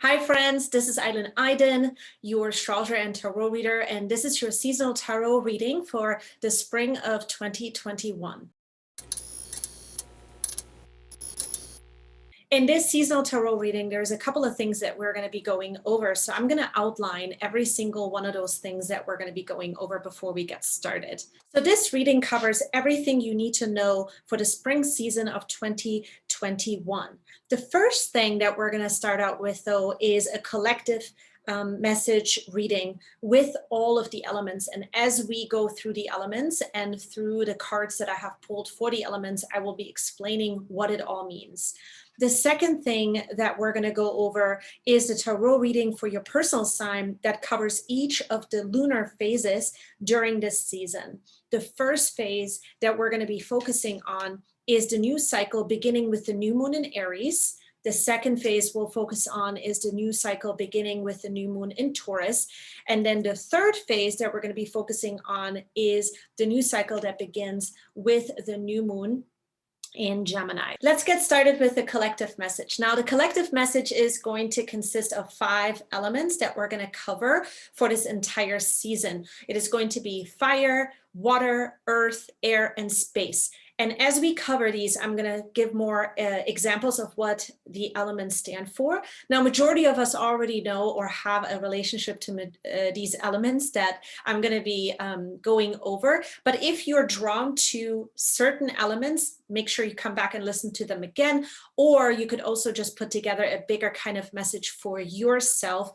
Hi friends, this is Aylin Aydin, your astrologer and tarot reader, and this is your seasonal tarot reading for the spring of 2021. In this seasonal tarot reading, there's a couple of things that we're going to be going over. So I'm going to outline every single one of those things that we're going to be going over before we get started. So this reading covers everything you need to know for the spring season of 2021. The first thing that we're going to start out with, though, is a collective message reading with all of the elements. And as we go through the elements and through the cards that I have pulled for the elements, I will be explaining what it all means. The second thing that we're going to go over is the tarot reading for your personal sign that covers each of the lunar phases during this season. The first phase that we're going to be focusing on is the new cycle beginning with the new moon in Aries. The second phase we'll focus on is the new cycle beginning with the new moon in Taurus. And then the third phase that we're going to be focusing on is the new cycle that begins with the new moon in Gemini. Let's get started with the collective message. Now, the collective message is going to consist of 5 elements that we're going to cover for this entire season. It is going to be fire, water, earth, air, and space. And as we cover these, I'm going to give more examples of what the elements stand for. Now, majority of us already know or have a relationship to these elements that I'm going to be going over. But if you're drawn to certain elements, make sure you come back and listen to them again. Or you could also just put together a bigger kind of message for yourself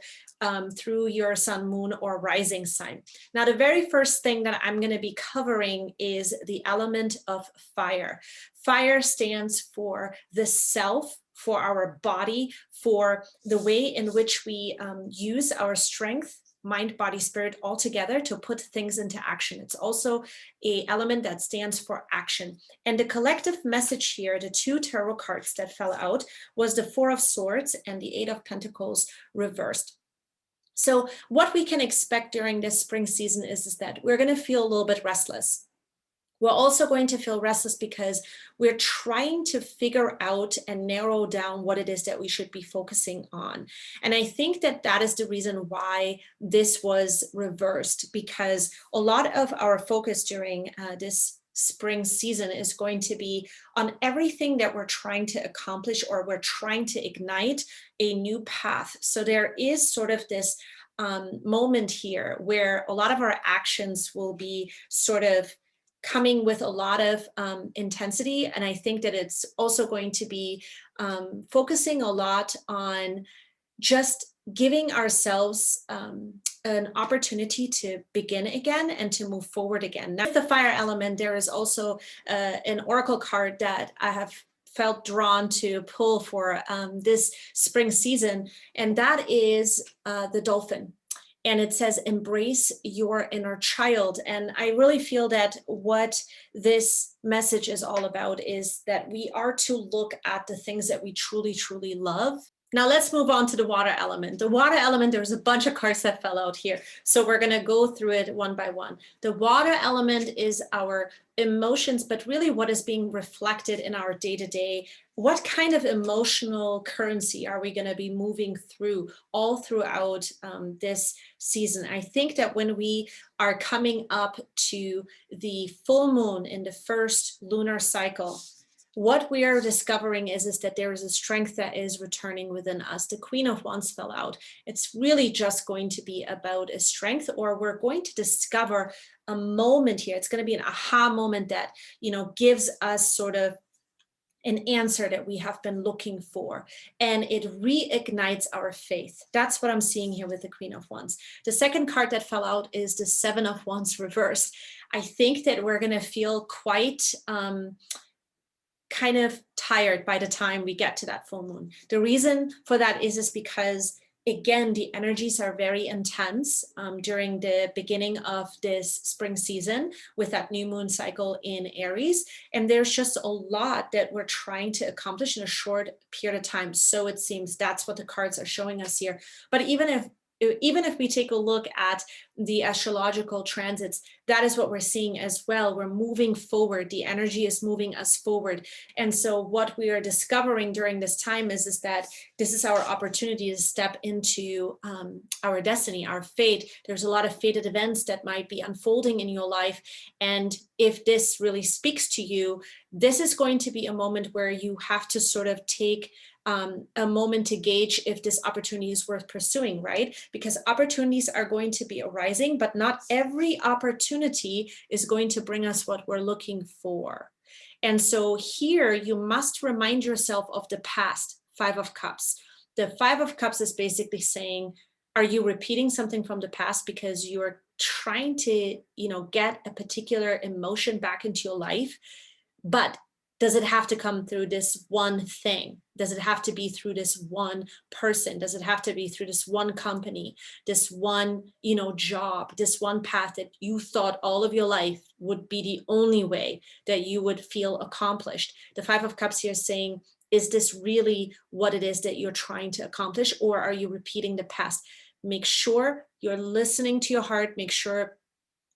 through your sun, moon, or rising sign. Now, the very first thing that I'm going to be covering is the element of fire. Fire stands for the self, for our body, for the way in which we use our strength, mind, body, spirit all together to put things into action. It's also an element that stands for action. And the collective message here, the 2 tarot cards that fell out, was the 4 of Swords and the 8 of Pentacles reversed. So what we can expect during this spring season is that we're going to feel a little bit restless. We're also going to feel restless because we're trying to figure out and narrow down what it is that we should be focusing on. And I think that that is the reason why this was reversed, because a lot of our focus during this spring season is going to be on everything that we're trying to accomplish, or we're trying to ignite a new path. So there is sort of this moment here where a lot of our actions will be sort of coming with a lot of intensity. And I think that it's also going to be focusing a lot on just giving ourselves an opportunity to begin again and to move forward again. Now, with the fire element, there is also an oracle card that I have felt drawn to pull for this spring season, and that is the dolphin. And it says, embrace your inner child. And I really feel that what this message is all about is that we are to look at the things that we truly, truly love. Now let's move on to the water element. The water element, there's a bunch of cards that fell out here. So we're going to go through it one by one. The water element is our emotions, but really what is being reflected in our day-to-day. What kind of emotional currency are we going to be moving through all throughout this season? I think that when we are coming up to the full moon in the first lunar cycle, what we are discovering is that there is a strength that is returning within us. The Queen of Wands fell out. It's really just going to be about a strength, or we're going to discover a moment here. It's going to be an aha moment that, you know, gives us sort of an answer that we have been looking for, and it reignites our faith. That's what I'm seeing here with the Queen of Wands. The second card that fell out is the 7 of Wands reversed. I think that we're going to feel quite kind of tired by the time we get to that full moon. The reason for that is because, again, the energies are very intense during the beginning of this spring season with that new moon cycle in Aries. And there's just a lot that we're trying to accomplish in a short period of time. So it seems that's what the cards are showing us here. But even if even if we take a look at the astrological transits, that is what we're seeing as well. We're moving forward. The energy is moving us forward. And so what we are discovering during this time is that this is our opportunity to step into our destiny, our fate. There's a lot of fated events that might be unfolding in your life. And if this really speaks to you, this is going to be a moment where you have to sort of take a moment to gauge if this opportunity is worth pursuing, right? Because opportunities are going to be arising, but not every opportunity is going to bring us what we're looking for. And so here you must remind yourself of the past. Five of Cups. The Five of Cups is basically saying, are you repeating something from the past because you're trying to, get a particular emotion back into your life? But does it have to come through this one thing? Does it have to be through this one person? Does it have to be through this one company, this one, job, this one path that you thought all of your life would be the only way that you would feel accomplished? The Five of Cups here is saying, is this really what it is that you're trying to accomplish, or are you repeating the past? Make sure you're listening to your heart. Make sure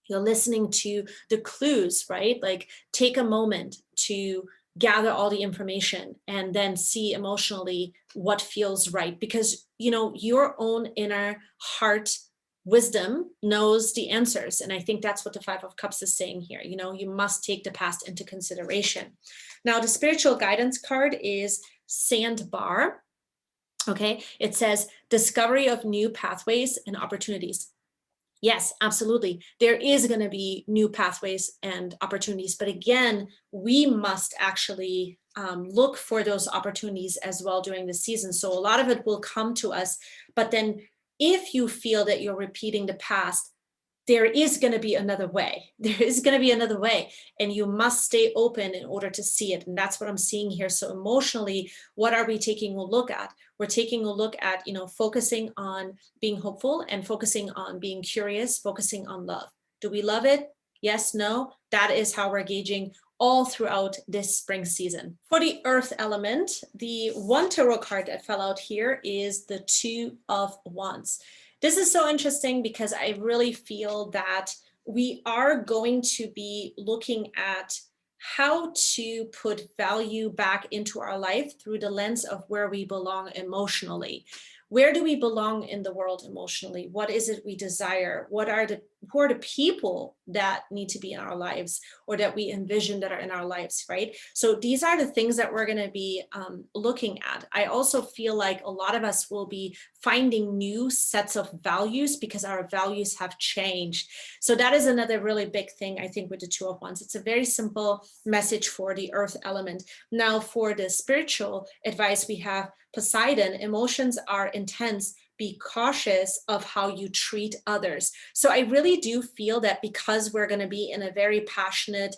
you're listening to the clues, right? Like take a moment to gather all the information and then see emotionally what feels right. Because, your own inner heart wisdom knows the answers. And I think that's what the Five of Cups is saying here. You must take the past into consideration. Now, the spiritual guidance card is Sandbar. Okay, it says discovery of new pathways and opportunities. Yes, absolutely. There is going to be new pathways and opportunities. But again, we must actually look for those opportunities as well during the season. So a lot of it will come to us. But then if you feel that you're repeating the past, there is going to be another way. There is going to be another way. And you must stay open in order to see it. And that's what I'm seeing here. So emotionally, what are we taking a look at? We're taking a look at, focusing on being hopeful and focusing on being curious, focusing on love. Do we love it? Yes, no. That is how we're gauging all throughout this spring season. For the earth element, the one tarot card that fell out here is the Two of Wands. This is so interesting because I really feel that we are going to be looking at how to put value back into our life through the lens of where we belong emotionally. Where do we belong in the world emotionally? What is it we desire? Who are the people that need to be in our lives or that we envision that are in our lives, right? So these are the things that we're going to be looking at. I also feel like a lot of us will be finding new sets of values because our values have changed. So that is another really big thing, I think, with the Two of Wands. It's a very simple message for the earth element. Now, for the spiritual advice, we have Poseidon. Emotions are intense. Be cautious of how you treat others. So I really do feel that because we're going to be in a very passionate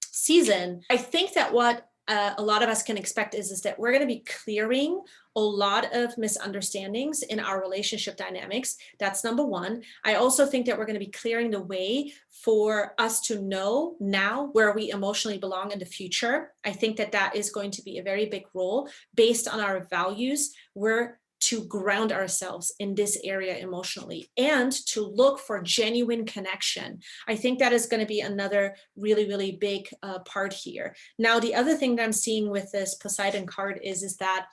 season, I think that what a lot of us can expect is that we're going to be clearing a lot of misunderstandings in our relationship dynamics. That's number one. I also think that we're going to be clearing the way for us to know now where we emotionally belong in the future. I think that that is going to be a very big role based on our values. We're to ground ourselves in this area emotionally and to look for genuine connection. I think that is going to be another really, really big part here. Now, the other thing that I'm seeing with this Poseidon card is that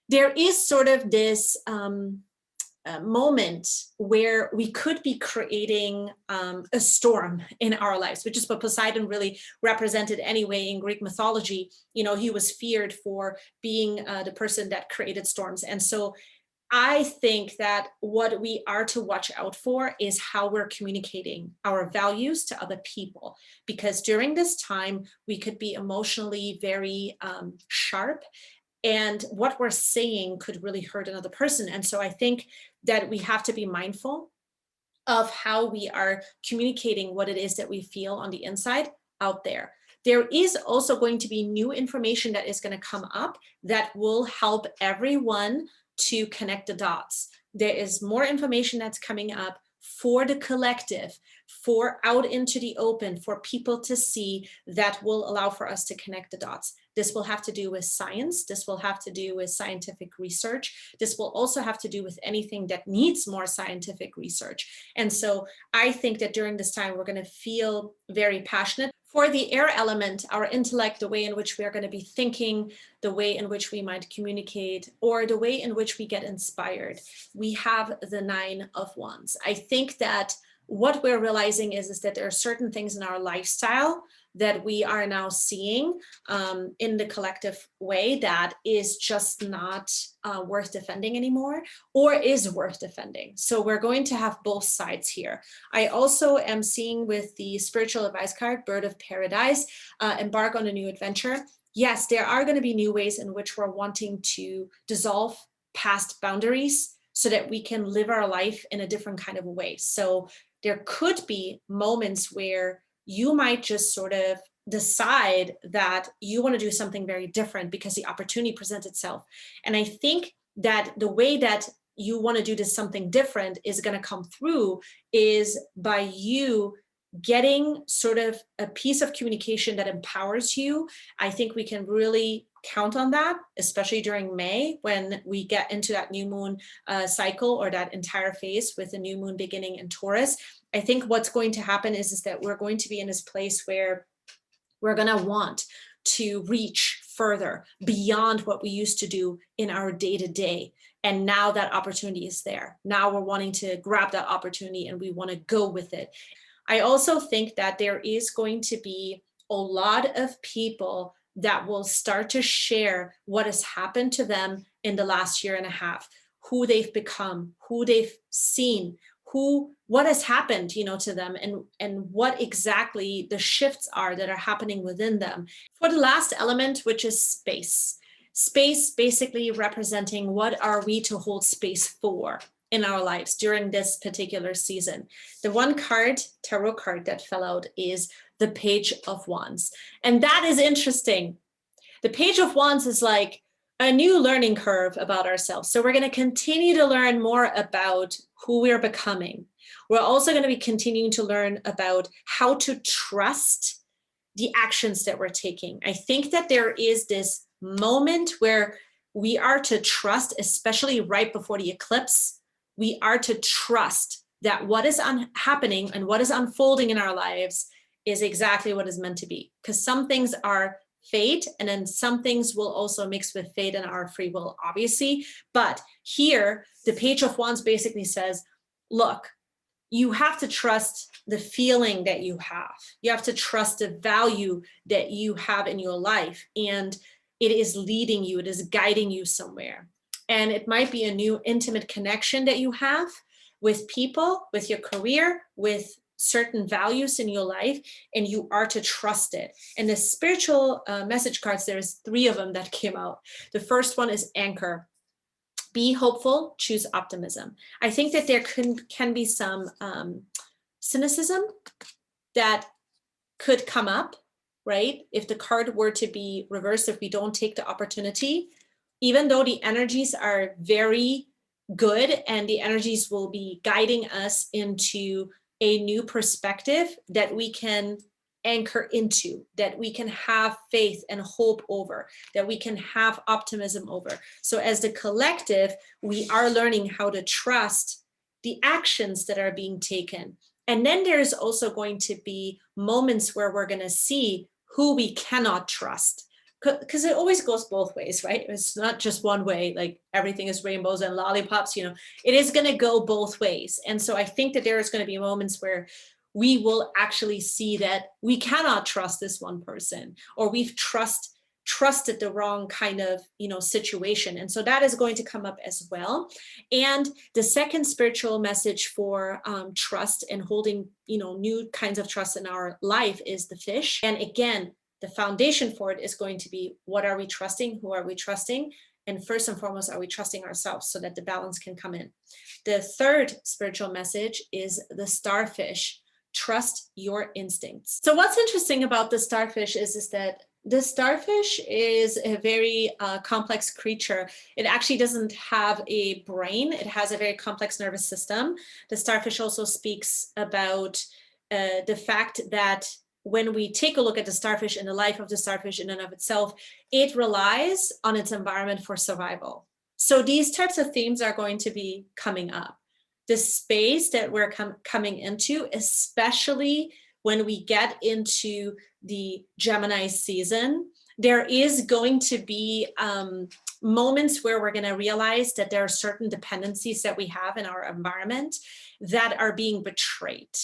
there is sort of this moment where we could be creating a storm in our lives, which is what Poseidon really represented anyway in Greek mythology. He was feared for being the person that created storms. And so I think that what we are to watch out for is how we're communicating our values to other people, because during this time, we could be emotionally very sharp. And what we're saying could really hurt another person. And so I think that we have to be mindful of how we are communicating what it is that we feel on the inside out there. There is also going to be new information that is going to come up that will help everyone to connect the dots. There is more information that's coming up for the collective, for out into the open, for people to see, that will allow for us to connect the dots. This will have to do with science. This will have to do with scientific research. This will also have to do with anything that needs more scientific research. And so I think that during this time, we're going to feel very passionate. For the air element, our intellect, the way in which we are going to be thinking, the way in which we might communicate, or the way in which we get inspired, we have the 9 of Wands. I think that what we're realizing is that there are certain things in our lifestyle that we are now seeing in the collective way that is just not worth defending anymore, or is worth defending. So we're going to have both sides here. I also am seeing with the spiritual advice card, Bird of Paradise, embark on a new adventure. Yes, there are going to be new ways in which we're wanting to dissolve past boundaries so that we can live our life in a different kind of a way. So there could be moments where you might just sort of decide that you want to do something very different because the opportunity presents itself. And I think that the way that you want to do this something different is going to come through is by you getting sort of a piece of communication that empowers you. I think we can really count on that, especially during May when we get into that new moon cycle, or that entire phase with the new moon beginning in Taurus. I think what's going to happen is that we're going to be in this place where we're going to want to reach further beyond what we used to do in our day-to-day. And now that opportunity is there. Now we're wanting to grab that opportunity and we want to go with it. I also think that there is going to be a lot of people that will start to share what has happened to them in the last year and a half, who they've become, who they've seen, what has happened, to them, and what exactly the shifts are that are happening within them. For the last element, which is space. Space basically representing what are we to hold space for in our lives during this particular season. The one card, tarot card that fell out is the Page of Wands. And that is interesting. The Page of Wands is like a new learning curve about ourselves. So we're going to continue to learn more about who we're becoming. We're also going to be continuing to learn about how to trust the actions that we're taking. I think that there is this moment where we are to trust, especially right before the eclipse, we are to trust that what is happening and what is unfolding in our lives is exactly what is meant to be. Because some things are fate, and then some things will also mix with fate and our free will, obviously. But here, the Page of Wands basically says, look, you have to trust the feeling that you have. You have to trust the value that you have in your life. And it is leading you, it is guiding you somewhere. And it might be a new intimate connection that you have with people, with your career, with certain values in your life, and you are to trust it. And the spiritual message cards, there's 3 of them that came out. The first one is anchor. Be hopeful, choose optimism. I think that there can be some cynicism that could come up, right? If the card were to be reversed, if we don't take the opportunity, even though the energies are very good and the energies will be guiding us into a new perspective that we can anchor into, that we can have faith and hope over, that we can have optimism over. So as the collective, we are learning how to trust the actions that are being taken. And then there's also going to be moments where we're going to see who we cannot trust. Because it always goes both ways, right? It's not just one way, like everything is rainbows and lollipops, it is going to go both ways. And so I think that there is going to be moments where we will actually see that we cannot trust this one person, or we've trusted the wrong kind of, situation. And so that is going to come up as well. And the second spiritual message for trust and holding, new kinds of trust in our life is the fish. And again, the foundation for it is going to be, what are we trusting? Who are we trusting? And first and foremost, are we trusting ourselves so that the balance can come in? The third spiritual message is the starfish. Trust your instincts. So what's interesting about the starfish is that the starfish is a very complex creature. It actually doesn't have a brain. It has a very complex nervous system. The starfish also speaks about the fact that when we take a look at the starfish and the life of the starfish in and of itself, it relies on its environment for survival. So these types of themes are going to be coming up. The space that we're coming into, especially when we get into the Gemini season, there is going to be moments where we're going to realize that there are certain dependencies that we have in our environment that are being betrayed.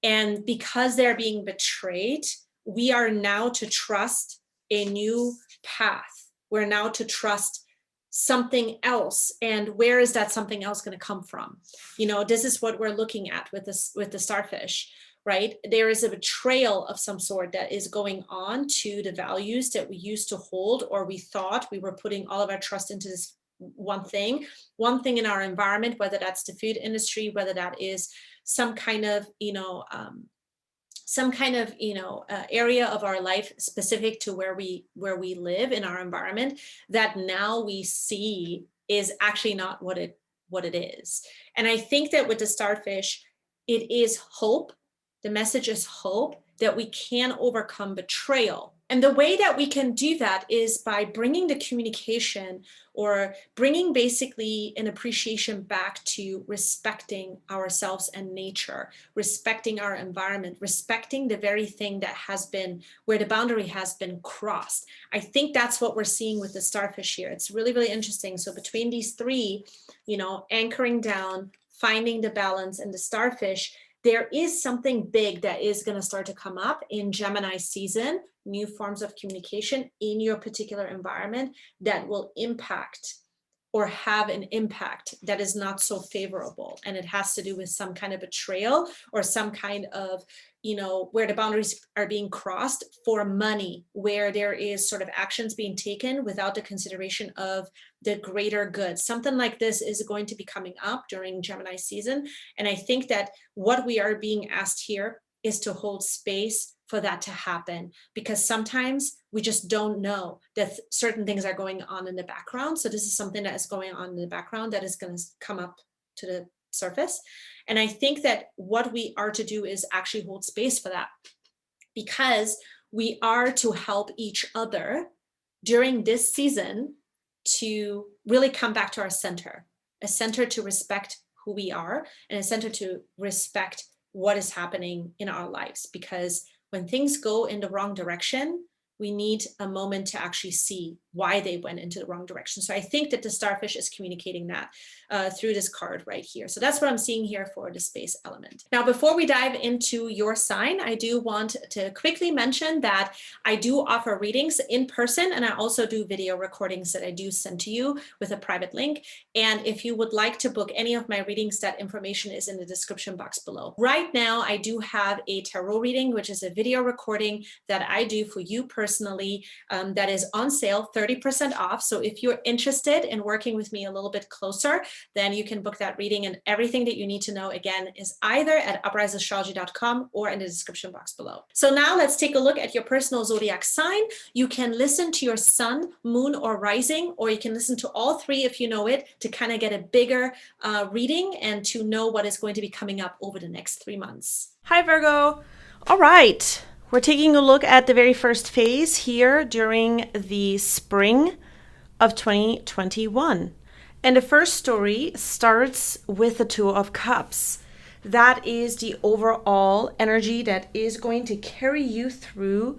And because they're being betrayed, we are now to trust a new path. We're now to trust something else. And where is that something else going to come from? You know, this is what we're looking at with the starfish, right? There is a betrayal of some sort that is going on to the values that we used to hold, or we thought we were putting all of our trust into this one thing in our environment, whether that's the food industry, whether that is some kind of, area of our life specific to where we live in our environment, that now we see is actually not what it is. And I think that with the starfish, it is hope. The message is hope that we can overcome betrayal. And the way that we can do that is by bringing the communication, or bringing basically an appreciation back to respecting ourselves and nature, respecting our environment, respecting the very thing that has been, where the boundary has been crossed. I think that's what we're seeing with the starfish here. It's really, really interesting. So between these three, anchoring down, finding the balance, and the starfish, there is something big that is going to start to come up in Gemini season, new forms of communication in your particular environment that will impact or have an impact that is not so favorable. And it has to do with some kind of betrayal, or some kind of, where the boundaries are being crossed for money, where there is sort of actions being taken without the consideration of the greater good. Something like this is going to be coming up during Gemini season. And I think that what we are being asked here is to hold space for that to happen, because sometimes we just don't know that certain things are going on in the background. So this is something that is going on in the background that is going to come up to the surface. And I think that what we are to do is actually hold space for that, because we are to help each other during this season to really come back to our center, a center to respect who we are, and a center to respect what is happening in our lives. Because when things go in the wrong direction, we need a moment to actually see why they went into the wrong direction. So I think that the starfish is communicating that through this card right here. So that's what I'm seeing here for the space element. Now, before we dive into your sign, I do want to quickly mention that I do offer readings in person, and I also do video recordings that I do send to you with a private link. And if you would like to book any of my readings, that information is in the description box below. Right now, I do have a tarot reading, which is a video recording that I do for you personally, that is on sale, 30% off. So if you're interested in working with me a little bit closer, then you can book that reading. And everything that you need to know, again, is either at upriseastrology.com or in the description box below. So now let's take a look at your personal zodiac sign. You can listen to your sun, moon, or rising, or you can listen to all three if you know it, to kind of get a bigger reading and to know what is going to be coming up over the next 3 months. Hi, Virgo. All right. We're taking a look at the very first phase here during the spring of 2021. And the first story starts with the Two of Cups. That is the overall energy that is going to carry you through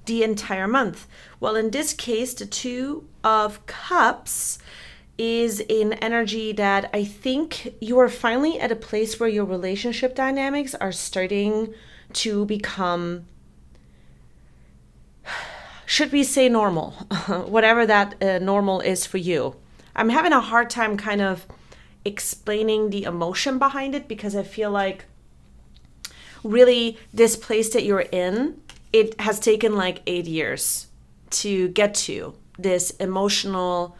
the entire month. Well, in this case, the Two of Cups is an energy that I think you are finally at a place where your relationship dynamics are starting to become, should we say, normal, whatever that normal is for you. I'm having a hard time kind of explaining the emotion behind it, because I feel like really this place that you're in, it has taken like 8 years to get to this emotional,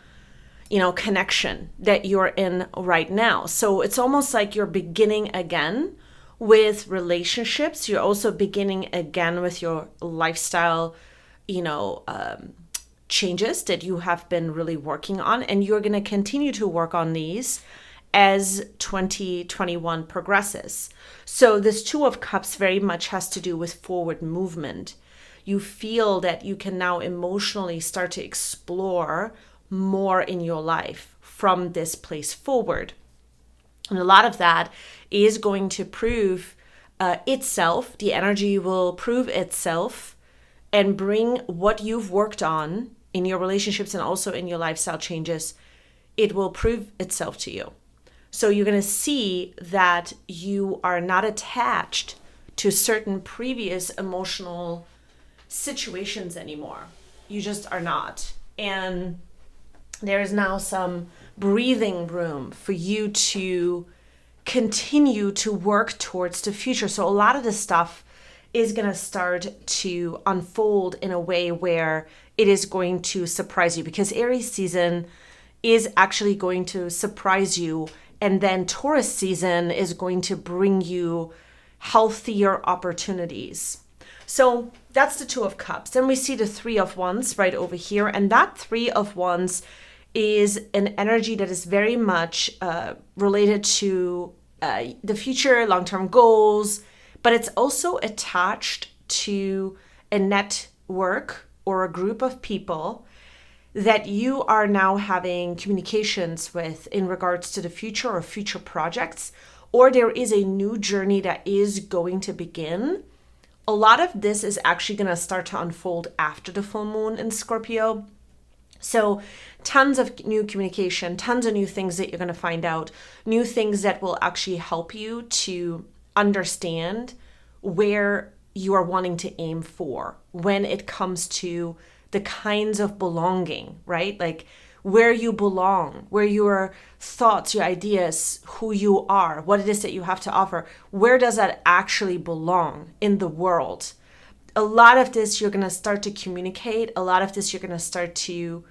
connection that you're in right now. So it's almost like you're beginning again with relationships. You're also beginning again with your lifestyle, changes that you have been really working on, and you're going to continue to work on these as 2021 progresses. So this Two of Cups very much has to do with forward movement. You feel that you can now emotionally start to explore more in your life from this place forward. And a lot of that is going to prove itself. The energy will prove itself and bring what you've worked on in your relationships and also in your lifestyle changes. It will prove itself to you. So you're going to see that you are not attached to certain previous emotional situations anymore. You just are not. And there is now some breathing room for you to continue to work towards the future. So a lot of this stuff is going to start to unfold in a way where it is going to surprise you, because Aries season is actually going to surprise you. And then Taurus season is going to bring you healthier opportunities. So that's the Two of Cups. Then we see the Three of Wands right over here. And that Three of Wands is an energy that is very much related to the future, long-term goals, but it's also attached to a network or a group of people that you are now having communications with in regards to the future or future projects, or there is a new journey that is going to begin. A lot of this is actually going to start to unfold after the full moon in Scorpio. So tons of new communication, tons of new things that you're going to find out, new things that will actually help you to understand where you are wanting to aim for when it comes to the kinds of belonging, right? Like where you belong, where your thoughts, your ideas, who you are, what it is that you have to offer, where does that actually belong in the world? A lot of this you're going to start to communicate. A lot of this you're going to start to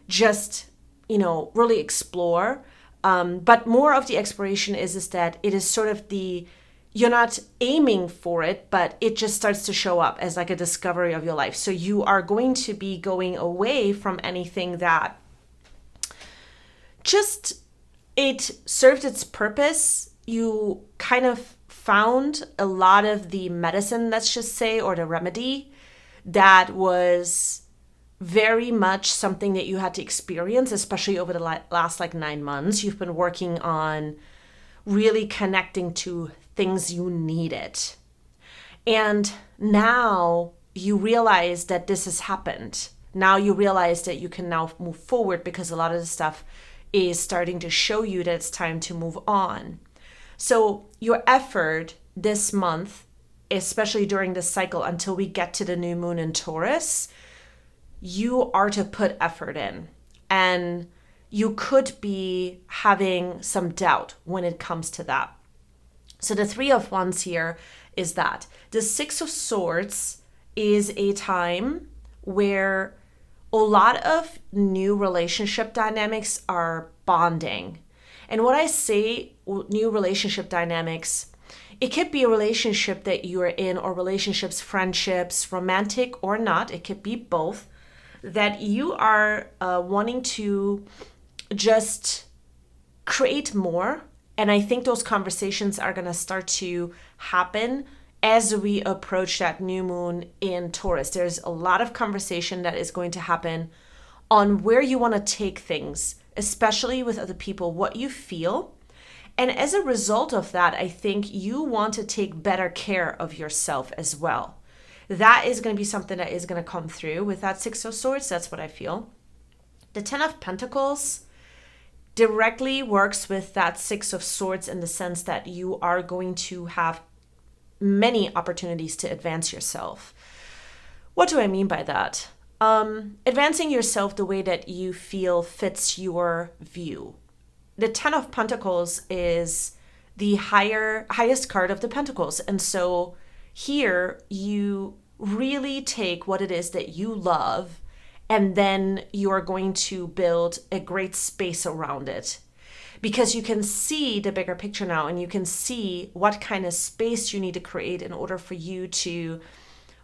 just, really explore. But more of the exploration is that it is sort of you're not aiming for it, but it just starts to show up as like a discovery of your life. So you are going to be going away from anything that just, it served its purpose. You kind of found a lot of the medicine, let's just say, or the remedy that was very much something that you had to experience, especially over the last 9 months. You've been working on really connecting to things you needed. And now you realize that this has happened. Now you realize that you can now move forward because a lot of the stuff is starting to show you that it's time to move on. So your effort this month, especially during this cycle until we get to the new moon in Taurus, you are to put effort in. And you could be having some doubt when it comes to that. So the Three of Wands here is that. The Six of Swords is a time where a lot of new relationship dynamics are bonding. And when I say new relationship dynamics, it could be a relationship that you are in, or relationships, friendships, romantic or not, it could be both, that you are wanting to just create more. And I think those conversations are going to start to happen as we approach that new moon in Taurus. There's a lot of conversation that is going to happen on where you want to take things, especially with other people, what you feel. And as a result of that, I think you want to take better care of yourself as well. That is going to be something that is going to come through with that Six of Swords. That's what I feel. The Ten of Pentacles directly works with that Six of Swords in the sense that you are going to have many opportunities to advance yourself. What do I mean by that? Advancing yourself the way that you feel fits your view. The Ten of Pentacles is the highest card of the Pentacles. And so here you really take what it is that you love, and then you are going to build a great space around it, because you can see the bigger picture now, and you can see what kind of space you need to create in order for you to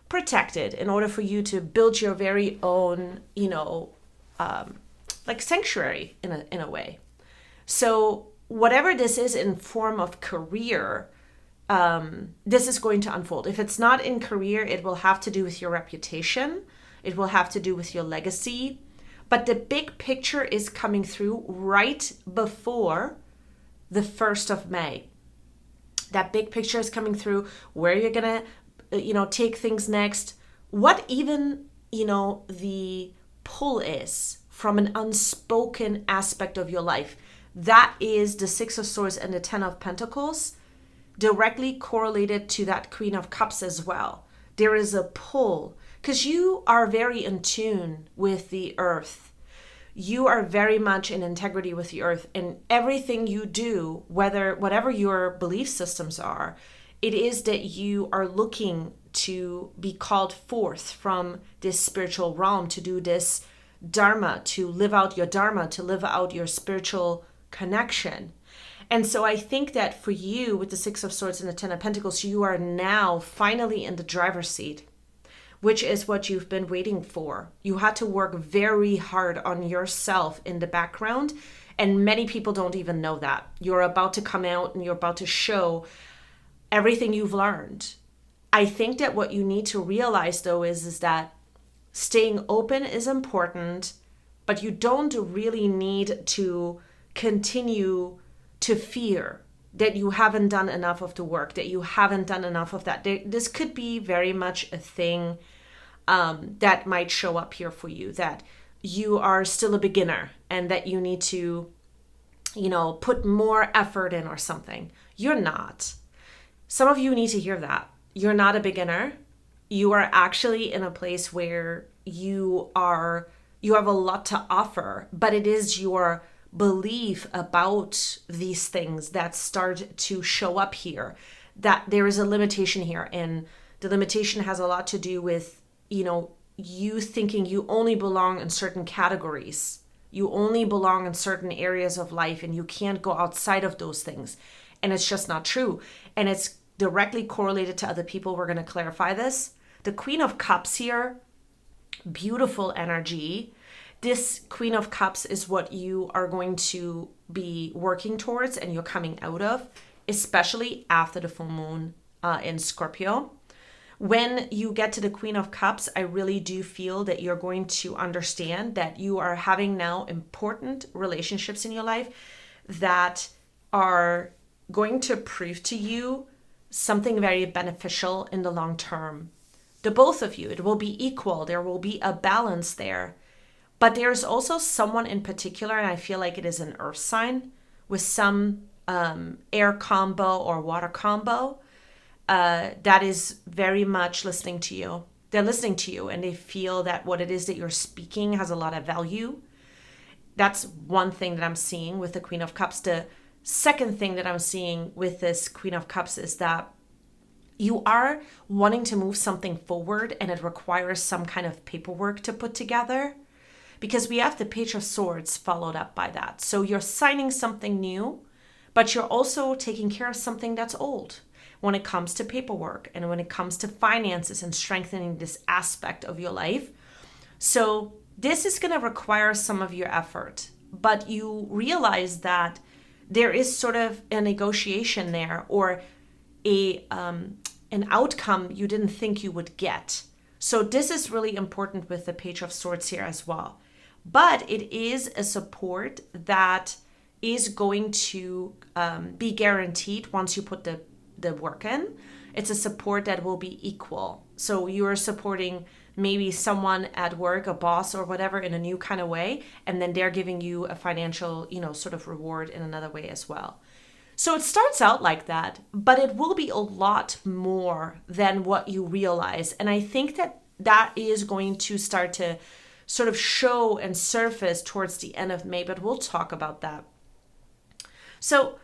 protect it, in order for you to build your very own, sanctuary in a way. So whatever this is in form of career, this is going to unfold. If it's not in career, it will have to do with your reputation. It will have to do with your legacy. But the big picture is coming through right before the 1st of May. That big picture is coming through, where you're going to, take things next. What even, the pull is from an unspoken aspect of your life. That is the 6 of Swords and the 10 of Pentacles, directly correlated to that Queen of Cups as well. There is a pull because you are very in tune with the earth. You are very much in integrity with the earth, and everything you do, whatever your belief systems are, it is that you are looking to be called forth from this spiritual realm to do this dharma, to live out your dharma, to live out your spiritual connection. And so I think that for you, with the 6 of Swords and the 10 of Pentacles, you are now finally in the driver's seat, which is what you've been waiting for. You had to work very hard on yourself in the background, and many people don't even know that. You're about to come out and you're about to show everything you've learned. I think that what you need to realize, though, is that staying open is important, but you don't really need to continue to fear that you haven't done enough of the work, that you haven't done enough of that. This could be very much a thing that might show up here for you, that you are still a beginner and that you need to, put more effort in or something. You're not. Some of you need to hear that. You're not a beginner. You are actually in a place where you have a lot to offer, but it is your belief about these things that start to show up here, that there is a limitation here. And the limitation has a lot to do with, you thinking you only belong in certain categories. You only belong in certain areas of life and you can't go outside of those things. And it's just not true. And it's directly correlated to other people. We're going to clarify this. The Queen of Cups here, beautiful energy. This Queen of Cups is what you are going to be working towards and you're coming out of, especially after the full moon in Scorpio. When you get to the Queen of Cups, I really do feel that you're going to understand that you are having now important relationships in your life that are going to prove to you something very beneficial in the long term. The both of you, it will be equal. There will be a balance there. But there's also someone in particular, and I feel like it is an earth sign with some air combo or water combo that is very much listening to you. They're listening to you and they feel that what it is that you're speaking has a lot of value. That's one thing that I'm seeing with the Queen of Cups. The second thing that I'm seeing with this Queen of Cups is that you are wanting to move something forward and it requires some kind of paperwork to put together. Because we have the Page of Swords followed up by that. So you're signing something new, but you're also taking care of something that's old when it comes to paperwork and when it comes to finances and strengthening this aspect of your life. So this is going to require some of your effort, but you realize that there is sort of a negotiation there or an outcome you didn't think you would get. So this is really important with the Page of Swords here as well. But it is a support that is going to be guaranteed once you put the work in. It's a support that will be equal. So you're supporting maybe someone at work, a boss or whatever, in a new kind of way, and then they're giving you a financial, sort of reward in another way as well. So it starts out like that, but it will be a lot more than what you realize. And I think that is going to start to sort of show and surface towards the end of May, but we'll talk about that. So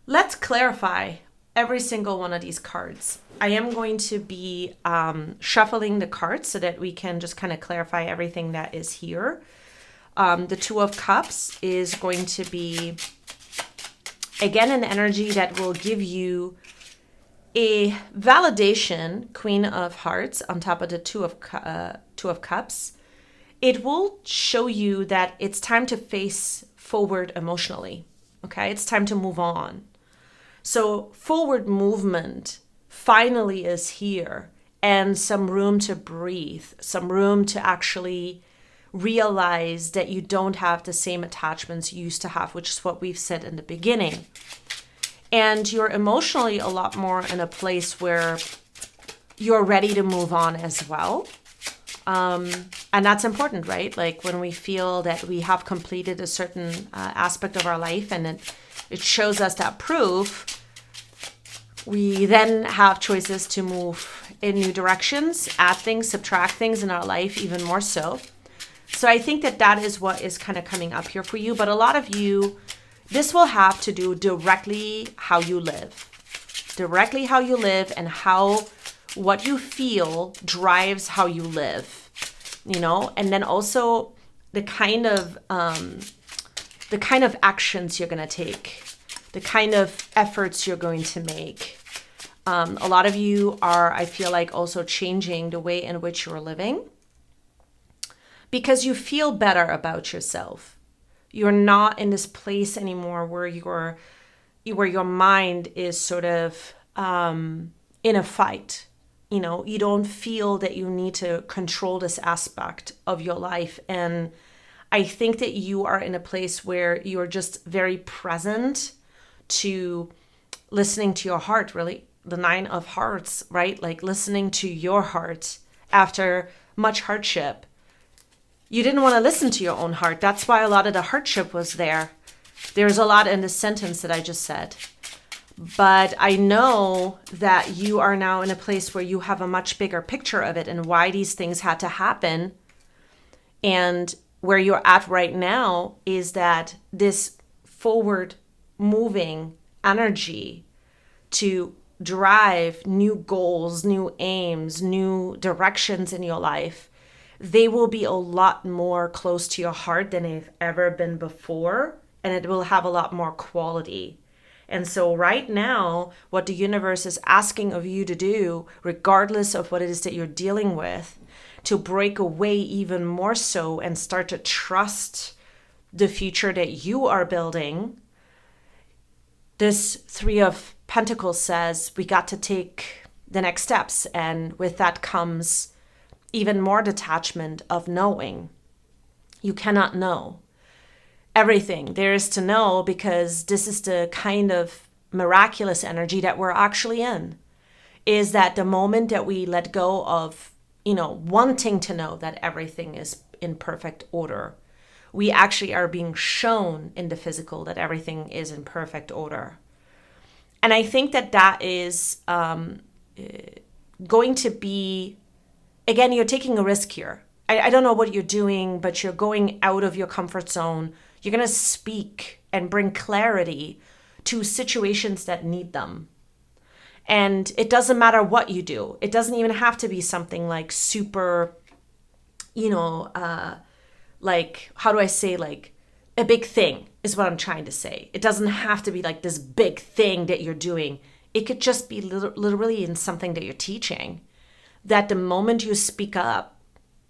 let's clarify every single one of these cards. I am going to be shuffling the cards so that we can just kind of clarify everything that is here. The Two of Cups is going to be, again, an energy that will give you a validation, Queen of Hearts, on top of the Two of Cups. It will show you that it's time to face forward emotionally. Okay, it's time to move on. So forward movement finally is here, and some room to breathe, some room to actually realize that you don't have the same attachments you used to have, which is what we've said in the beginning. And you're emotionally a lot more in a place where you're ready to move on as well. And that's important, right? Like when we feel that we have completed a certain aspect of our life and it shows us that proof, we then have choices to move in new directions, add things, subtract things in our life, even more so. So I think that is what is kind of coming up here for you. But a lot of you, this will have to do directly how you live. Directly how you live and how what you feel drives how you live, you know, and then also the kind of actions you're going to take, the kind of efforts you're going to make. A lot of you are, I feel like, also changing the way in which you're living because you feel better about yourself. You're not in this place anymore where your mind is sort of in a fight. You know, you don't feel that you need to control this aspect of your life. And I think that you are in a place where you're just very present to listening to your heart, really. The 9 of Hearts, right? Like listening to your heart after much hardship. You didn't want to listen to your own heart. That's why a lot of the hardship was there. There's a lot in the sentence that I just said. But I know that you are now in a place where you have a much bigger picture of it and why these things had to happen. And where you're at right now is that this forward moving energy to drive new goals, new aims, new directions in your life, they will be a lot more close to your heart than they've ever been before. And it will have a lot more quality. And so right now, what the universe is asking of you to do, regardless of what it is that you're dealing with, to break away even more so and start to trust the future that you are building. This 3 of Pentacles says we got to take the next steps. And with that comes even more detachment of knowing. You cannot know everything there is to know because this is the kind of miraculous energy that we're actually in. Is that the moment that we let go of, you know, wanting to know that everything is in perfect order, we actually are being shown in the physical that everything is in perfect order. And I think that is going to be, again, you're taking a risk here. I don't know what you're doing, but you're going out of your comfort zone. You're going to speak and bring clarity to situations that need them. And it doesn't matter what you do. It doesn't even have to be something like super, like, how do I say, like a big thing is what I'm trying to say. It doesn't have to be like this big thing that you're doing. It could just be literally in something that you're teaching. That the moment you speak up,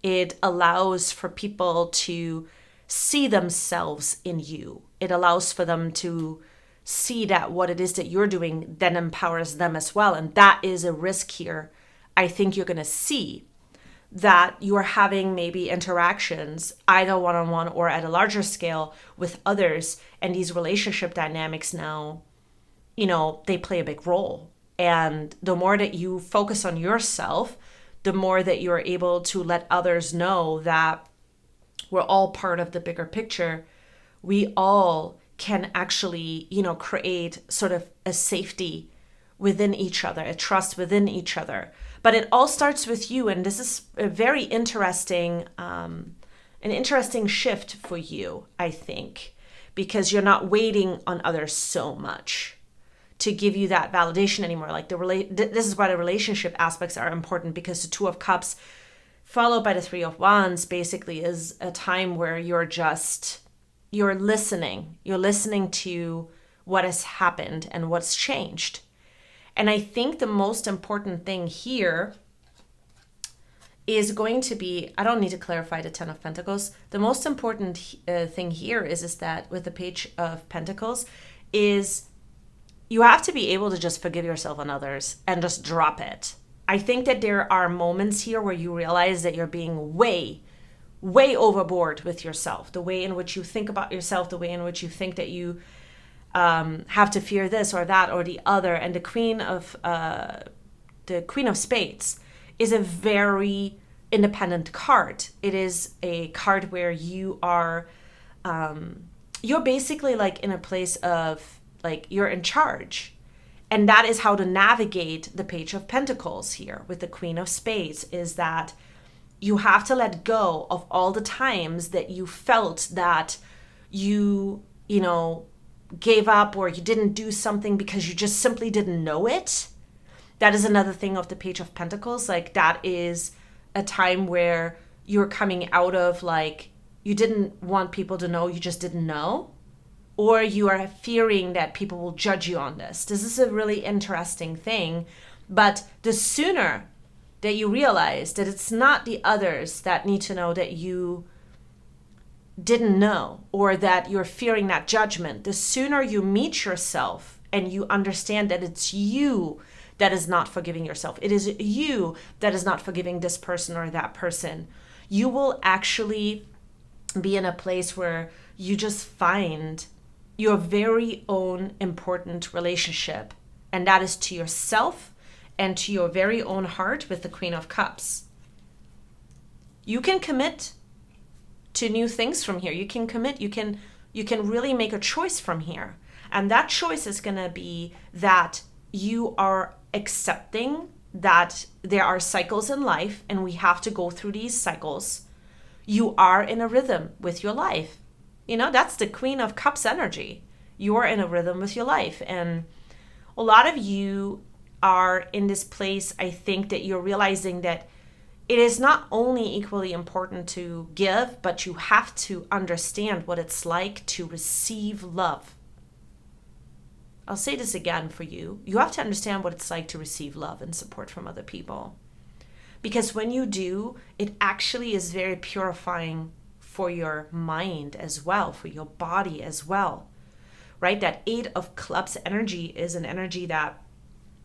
it allows for people to see themselves in you. It allows for them to see that what it is that you're doing then empowers them as well. And that is a risk here. I think you're going to see that you're having maybe interactions either one-on-one or at a larger scale with others. And these relationship dynamics now, they play a big role. And the more that you focus on yourself, the more that you're able to let others know that we're all part of the bigger picture. We all can actually, create sort of a safety within each other, a trust within each other. But it all starts with you. And this is a very interesting, an interesting shift for you, I think, because you're not waiting on others so much to give you that validation anymore. Like this is why the relationship aspects are important, because the 2 of Cups followed by the 3 of Wands basically is a time where you're listening. You're listening to what has happened and what's changed. And I think the most important thing here is going to be, I don't need to clarify the Ten of Pentacles. The most important thing here is that with the Page of Pentacles is you have to be able to just forgive yourself and others and just drop it. I think that there are moments here where you realize that you're being way overboard with yourself, the way in which you think about yourself, the way in which you think that you have to fear this or that or the other. And the Queen of Spades is a very independent card. It is a card where you are, you're basically like in a place of like you're in charge. And that is how to navigate the Page of Pentacles here with the Queen of Spades, is that you have to let go of all the times that you felt that you gave up or you didn't do something because you just simply didn't know it. That is another thing of the Page of Pentacles. Like that is a time where you're coming out of like, you didn't want people to know, you just didn't know. Or you are fearing that people will judge you on this. This is a really interesting thing. But the sooner that you realize that it's not the others that need to know that you didn't know or that you're fearing that judgment, the sooner you meet yourself and you understand that it's you that is not forgiving yourself. It is you that is not forgiving this person or that person. You will actually be in a place where you just find your very own important relationship, and that is to yourself and to your very own heart with the Queen of Cups. You can commit to new things from here. You can commit, you can really make a choice from here. And that choice is going to be that you are accepting that there are cycles in life and we have to go through these cycles. You are in a rhythm with your life. That's the Queen of Cups energy. You're in a rhythm with your life. And a lot of you are in this place, I think, that you're realizing that it is not only equally important to give, but you have to understand what it's like to receive love. I'll say this again for you. You have to understand what it's like to receive love and support from other people. Because when you do, it actually is very purifying for your mind as well, for your body as well, right? That Eight of Clubs energy is an energy that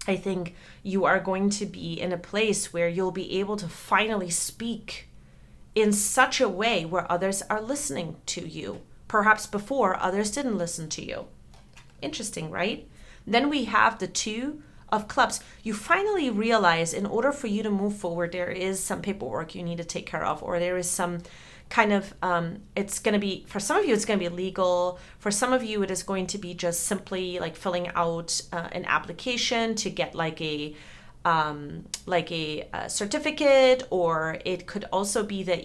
I think you are going to be in a place where you'll be able to finally speak in such a way where others are listening to you. Perhaps before others didn't listen to you. Interesting, right? Then we have the Two of Clubs. You finally realize in order for you to move forward, there is some paperwork you need to take care of, or there is some kind of, it's going to be, for some of you, it's going to be legal. For some of you, it is going to be just simply like filling out an application to get like a certificate, or it could also be that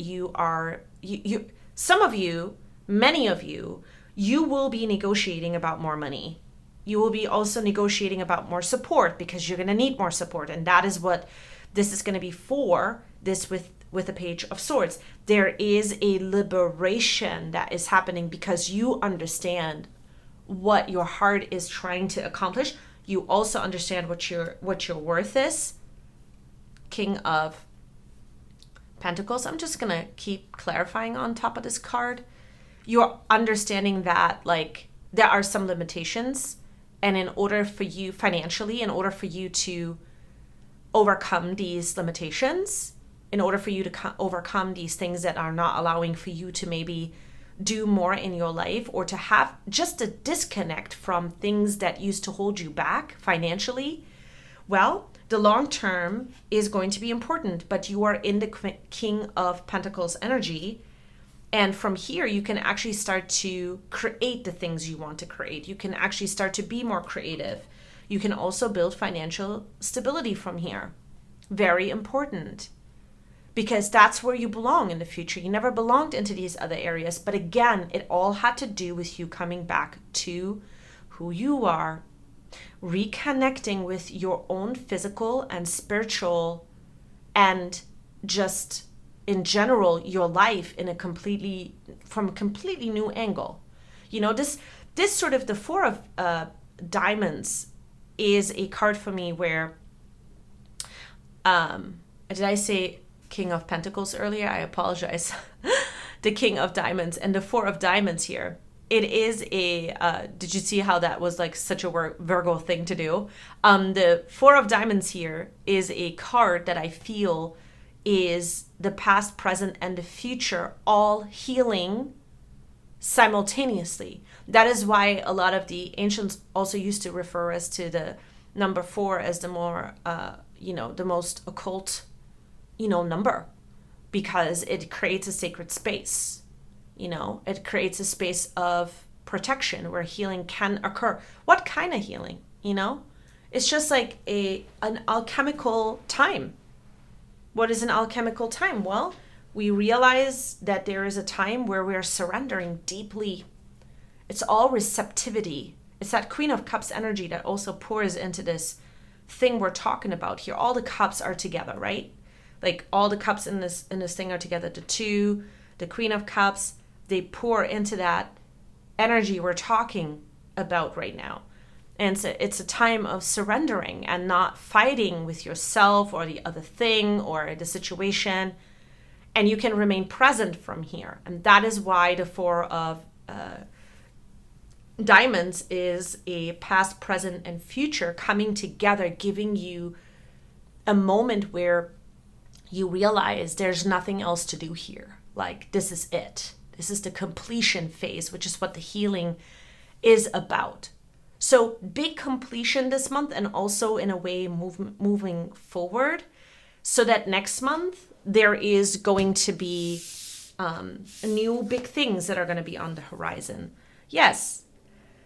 some of you, many of you, you will be negotiating about more money. You will be also negotiating about more support because you're going to need more support. And that is what this is going to be for, this with the Page of Swords. There is a liberation that is happening because you understand what your heart is trying to accomplish. You also understand what your worth is. King of Pentacles. I'm just going to keep clarifying on top of this card. You're understanding that like there are some limitations, and in order for you financially, in order for you to overcome these limitations, in order for you to overcome these things that are not allowing for you to maybe do more in your life, or to have just a disconnect from things that used to hold you back financially, well, the long term is going to be important, but you are in the King of Pentacles energy. And from here, you can actually start to create the things you want to create. You can actually start to be more creative. You can also build financial stability from here. Very important. Because that's where you belong in the future. You never belonged into these other areas. But again, it all had to do with you coming back to who you are, reconnecting with your own physical and spiritual and just in general your life in from a completely new angle. This sort of the Four of Diamonds is a card for me where did I say King of Pentacles earlier. I apologize. The King of Diamonds and the Four of Diamonds here. It is a, did you see how that was like such a Virgo thing to do? The Four of Diamonds here is a card that I feel is the past, present, and the future all healing simultaneously. That is why a lot of the ancients also used to refer us to the number 4 as the more, the most occult, number, because it creates a sacred space. It creates a space of protection where healing can occur. What kind of healing? It's just like an alchemical time. What is an alchemical time? Well, we realize that there is a time where we're surrendering deeply. It's all receptivity. It's that Queen of Cups energy that also pours into this thing we're talking about here. All the cups are together, right? Like all the cups in this thing are together. The 2, the Queen of Cups, they pour into that energy we're talking about right now. And so it's a time of surrendering and not fighting with yourself or the other thing or the situation. And you can remain present from here. And that is why the Four of Diamonds is a past, present, and future coming together, giving you a moment where you realize there's nothing else to do here. Like, this is it. This is the completion phase, which is what the healing is about. So big completion this month, and also in a way moving forward, so that next month there is going to be new big things that are going to be on the horizon. Yes.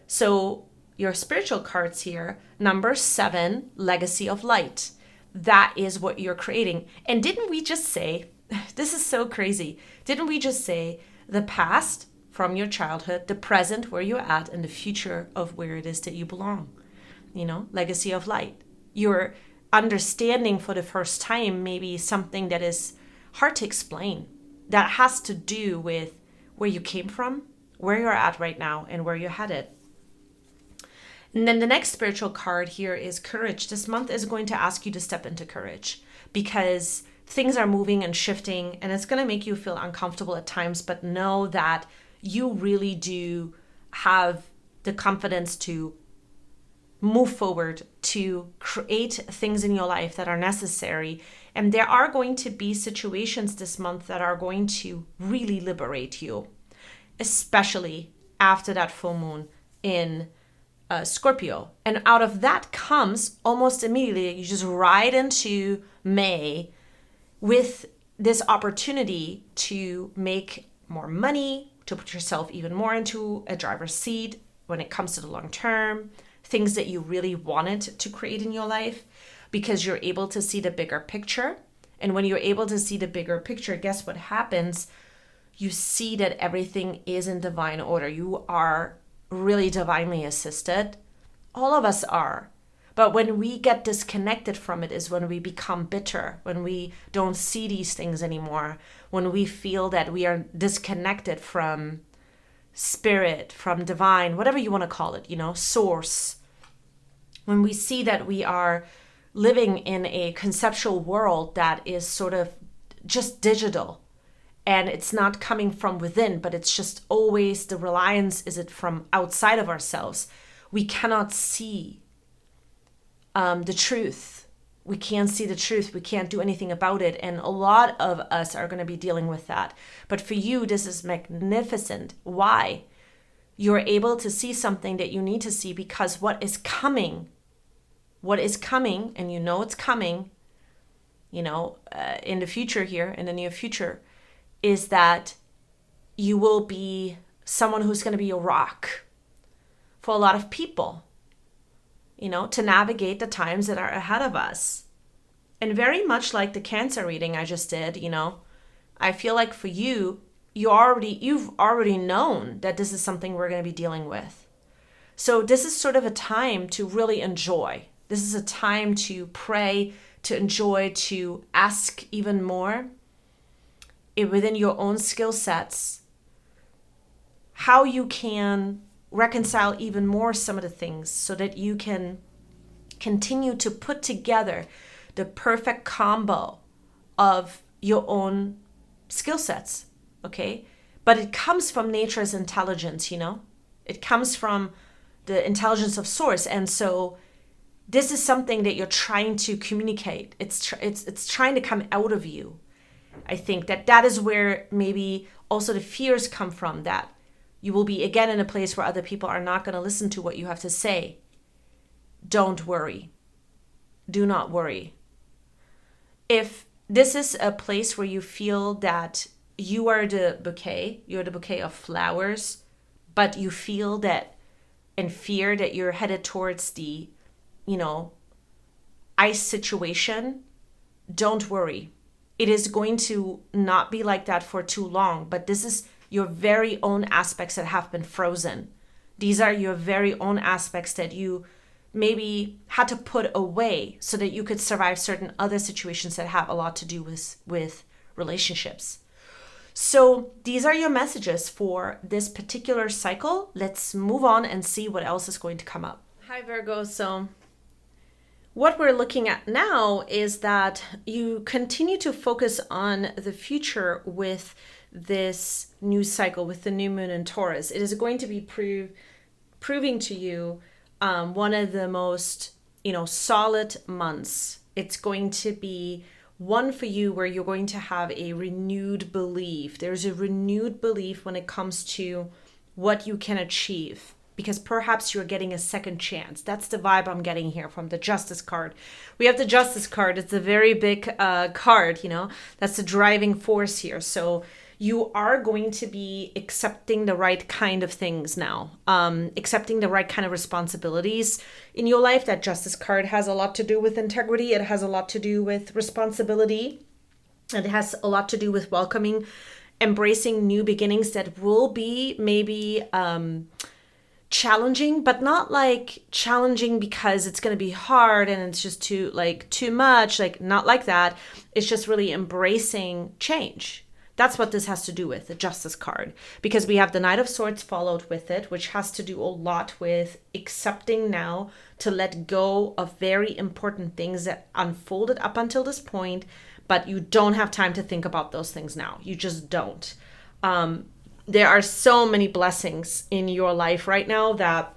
So your spiritual cards here, number 7, Legacy of Light. That is what you're creating. And didn't we just say, this is so crazy, didn't we just say the past from your childhood, the present where you're at, and the future of where it is that you belong? Legacy of Light. You're understanding for the first time maybe something that is hard to explain, that has to do with where you came from, where you're at right now, and where you're headed. And then the next spiritual card here is Courage. This month is going to ask you to step into courage, because things are moving and shifting, and it's going to make you feel uncomfortable at times, but know that you really do have the confidence to move forward, to create things in your life that are necessary. And there are going to be situations this month that are going to really liberate you, especially after that full moon in Scorpio. And out of that comes almost immediately, you just ride into May with this opportunity to make more money, to put yourself even more into a driver's seat when it comes to the long term, things that you really wanted to create in your life, because you're able to see the bigger picture. And when you're able to see the bigger picture, guess what happens? You see that everything is in divine order. You are really divinely assisted. All of us are. But when we get disconnected from it is when we become bitter, when we don't see these things anymore, when we feel that we are disconnected from spirit, from divine, whatever you want to call it, source. When we see that we are living in a conceptual world that is sort of just digital, and it's not coming from within, but it's just always the reliance is it from outside of ourselves. We cannot see the truth. We can't see the truth. We can't do anything about it. And a lot of us are going to be dealing with that. But for you, this is magnificent. Why? You're able to see something that you need to see, because what is coming, and it's coming, in the future here, in the near future, is that you will be someone who's going to be a rock for a lot of people, to navigate the times that are ahead of us. And very much like the Cancer reading I just did, I feel like for you, you've already known that this is something we're going to be dealing with. So this is sort of a time to really enjoy. This is a time to pray, to enjoy, to ask even more within your own skill sets, how you can reconcile even more some of the things so that you can continue to put together the perfect combo of your own skill sets, okay? But it comes from nature's intelligence, you know? It comes from the intelligence of source. And so this is something that you're trying to communicate. It's trying to come out of you. I think that is where maybe also the fears come from, that you will be again in a place where other people are not going to listen to what you have to say. Don't worry. Do not worry. If this is a place where you feel that you are the bouquet, you're the bouquet of flowers, but you feel that and fear that you're headed towards the, ice situation, don't worry. It is going to not be like that for too long, but this is your very own aspects that have been frozen. These are your very own aspects that you maybe had to put away so that you could survive certain other situations that have a lot to do with relationships. So these are your messages for this particular cycle. Let's move on and see what else is going to come up. Hi, Virgo. So what we're looking at now is that you continue to focus on the future with this new cycle, with the new moon in Taurus. It is going to be proving to you one of the most, solid months. It's going to be one for you where you're going to have a renewed belief. There's a renewed belief when it comes to what you can achieve, because perhaps you're getting a second chance. That's the vibe I'm getting here from the Justice card. We have the Justice card. It's a very big card, that's the driving force here. So you are going to be accepting the right kind of things now, accepting the right kind of responsibilities in your life. That Justice card has a lot to do with integrity. It has a lot to do with responsibility. It has a lot to do with welcoming, embracing new beginnings that will be maybe challenging, but not like challenging because it's going to be hard and it's just too much, not like that. It's just really embracing change. That's what this has to do with, the Justice card, because we have the Knight of Swords followed with it, which has to do a lot with accepting now to let go of very important things that unfolded up until this point, but you don't have time to think about those things now. You just don't. There are so many blessings in your life right now that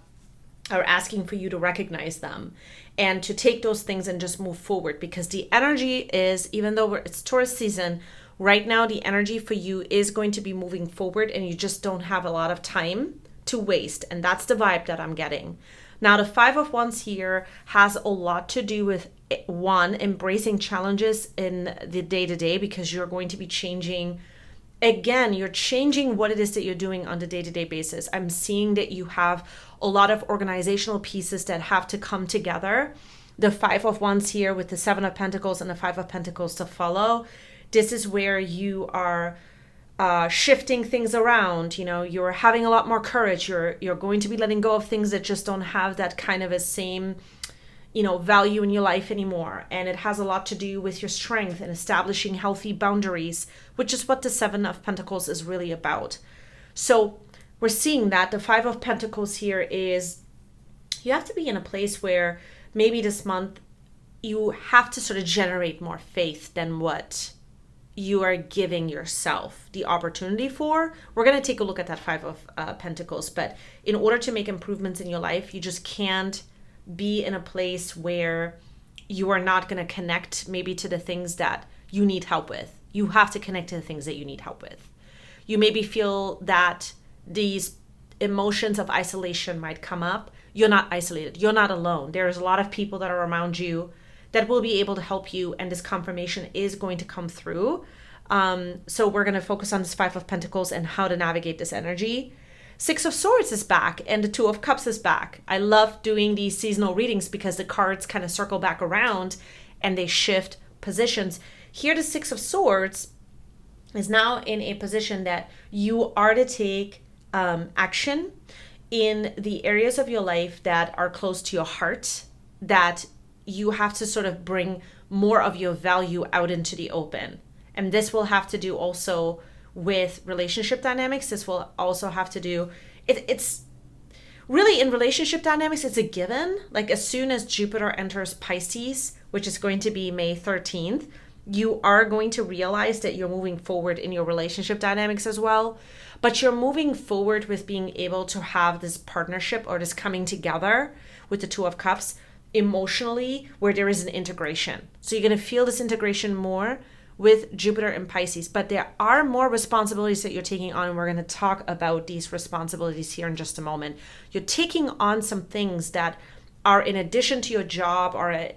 are asking for you to recognize them and to take those things and just move forward, because the energy is, even though it's Taurus season, right now, the energy for you is going to be moving forward and you just don't have a lot of time to waste. And that's the vibe that I'm getting. Now, the Five of Wands here has a lot to do with, one, embracing challenges in the day-to-day, because you're going to be changing. Again, you're changing what it is that you're doing on the day-to-day basis. I'm seeing that you have a lot of organizational pieces that have to come together. The Five of Wands here with the Seven of Pentacles and the Five of Pentacles to follow. This is where you are shifting things around. You're having a lot more courage. You're going to be letting go of things that just don't have that kind of a same, value in your life anymore. And it has a lot to do with your strength and establishing healthy boundaries, which is what the Seven of Pentacles is really about. So we're seeing that the Five of Pentacles here is, you have to be in a place where maybe this month you have to sort of generate more faith than what you are giving yourself the opportunity for. We're going to take a look at that Five of Pentacles, but in order to make improvements in your life, you just can't be in a place where you are not going to connect maybe to the things that you need help with. You have to connect to the things that you need help with. You maybe feel that these emotions of isolation might come up. You're not isolated. You're not alone. There's a lot of people that are around you that will be able to help you, and this confirmation is going to come through. So we're going to focus on this Five of Pentacles and how to navigate this energy. Six of Swords is back and the Two of Cups is back. I love doing these seasonal readings because the cards kind of circle back around and they shift positions. Here, the Six of Swords is now in a position that you are to take action in the areas of your life that are close to your heart, that you have to sort of bring more of your value out into the open. And this will have to do also with relationship dynamics. This will also have to do, it's really in relationship dynamics, it's a given. Like as soon as Jupiter enters Pisces, which is going to be May 13th, you are going to realize that you're moving forward in your relationship dynamics as well. But you're moving forward with being able to have this partnership or this coming together with the Two of Cups emotionally, where there is an integration. So you're going to feel this integration more with Jupiter and Pisces. But there are more responsibilities that you're taking on. And we're going to talk about these responsibilities here in just a moment. You're taking on some things that are in addition to your job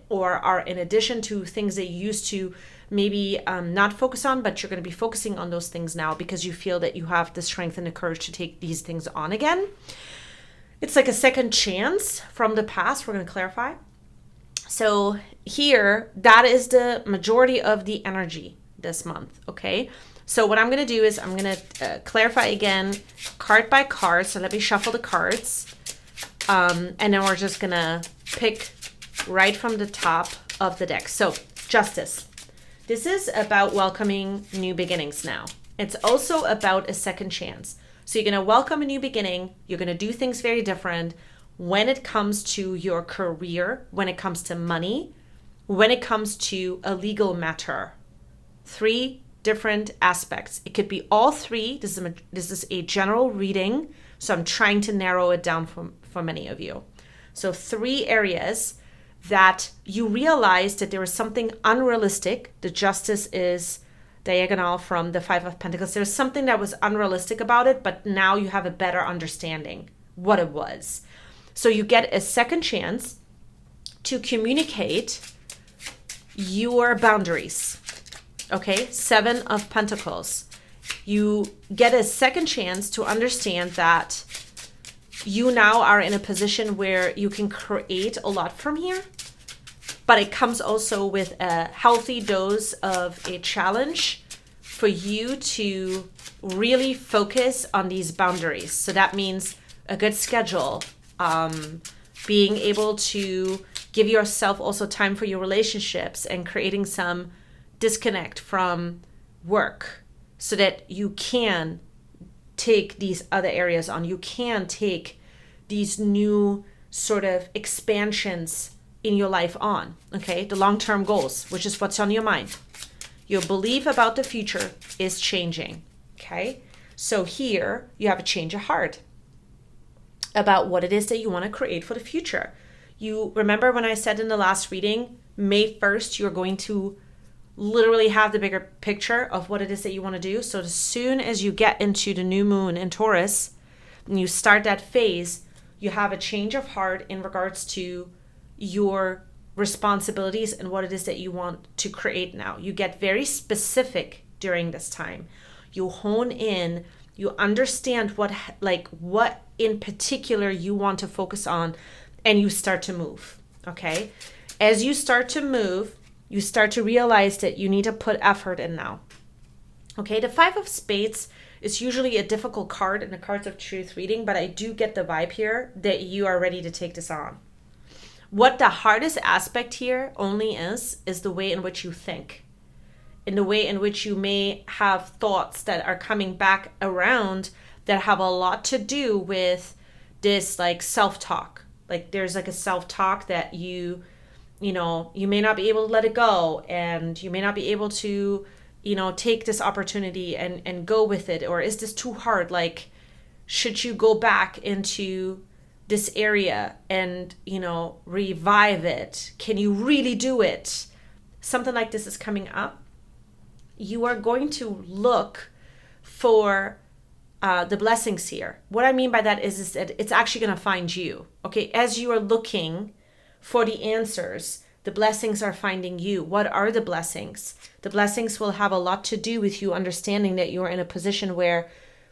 or are in addition to things that you used to maybe not focus on, but you're going to be focusing on those things now because you feel that you have the strength and the courage to take these things on again. It's like a second chance from the past. We're going to clarify. So here, that is the majority of the energy this month, okay? So what I'm going to do is I'm going to clarify again, card by card. So let me shuffle the cards. And then we're just going to pick right from the top of the deck. So Justice. This is about welcoming new beginnings now. It's also about a second chance. So you're going to welcome a new beginning. You're going to do things very different when it comes to your career, when it comes to money, when it comes to a legal matter. 3 different aspects. It could be all 3. This is a general reading, so I'm trying to narrow it down for many of you. So 3 areas that you realize that there is something unrealistic. The Justice is diagonal from the 5 of Pentacles. There's something that was unrealistic about it, but now you have a better understanding what it was. So you get a second chance to communicate your boundaries. Okay, 7 of Pentacles. You get a second chance to understand that you now are in a position where you can create a lot from here, but it comes also with a healthy dose of a challenge for you to really focus on these boundaries. So that means a good schedule, being able to give yourself also time for your relationships and creating some disconnect from work so that you can take these other areas on. You can take these new sort of expansions in your life on, okay? The long-term goals, which is what's on your mind. Your belief about the future is changing, okay? So here you have a change of heart about what it is that you want to create for the future. You remember when I said in the last reading, May 1st, you're going to literally have the bigger picture of what it is that you want to do. So as soon as you get into the new moon in Taurus and you start that phase, you have a change of heart in regards to your responsibilities and what it is that you want to create now. You get very specific during this time. You hone in, you understand what in particular you want to focus on, and you start to move, okay? As you start to move, you start to realize that you need to put effort in now. Okay, the 5 of Spades is usually a difficult card in the Cards of Truth reading, but I do get the vibe here that you are ready to take this on. What the hardest aspect here only is the way in which you think, in the way in which you may have thoughts that are coming back around that have a lot to do with this like self-talk. Like there's like a self-talk that you may not be able to let it go, and you may not be able to, take this opportunity and go with it. Or is this too hard? Like, should you go back into this area and, revive it? Can you really do it? Something like this is coming up. You are going to look for the blessings here. What I mean by that is that it's actually going to find you. Okay, as you are looking for the answers, the blessings are finding you. What are the blessings? The blessings will have a lot to do with you understanding that you're in a position where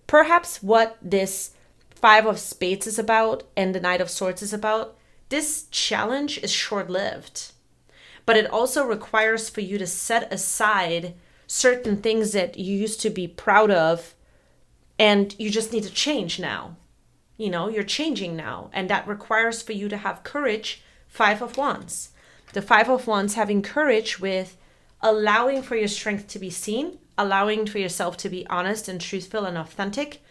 perhaps what this 5 of Spades is about and the Knight of Swords is about, this challenge is short-lived. But it also requires for you to set aside certain things that you used to be proud of, and you just need to change now. You're changing now, and that requires for you to have courage. 5 of Wands. The 5 of Wands having courage with allowing for your strength to be seen, allowing for yourself to be honest and truthful and authentic.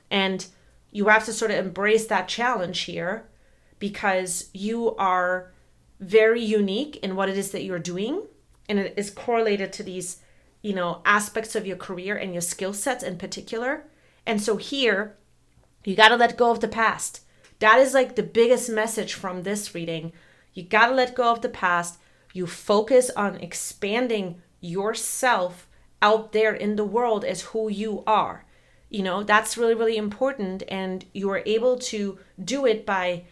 And you have to sort of embrace that challenge here because you are very unique in what it is that you're doing. and it is correlated to these, aspects of your career and your skill sets in particular. And so here, you got to let go of the past. That is like the biggest message from this reading. You got to let go of the past. You focus on expanding yourself out there in the world as who you are. That's really, really important. And you are able to do it by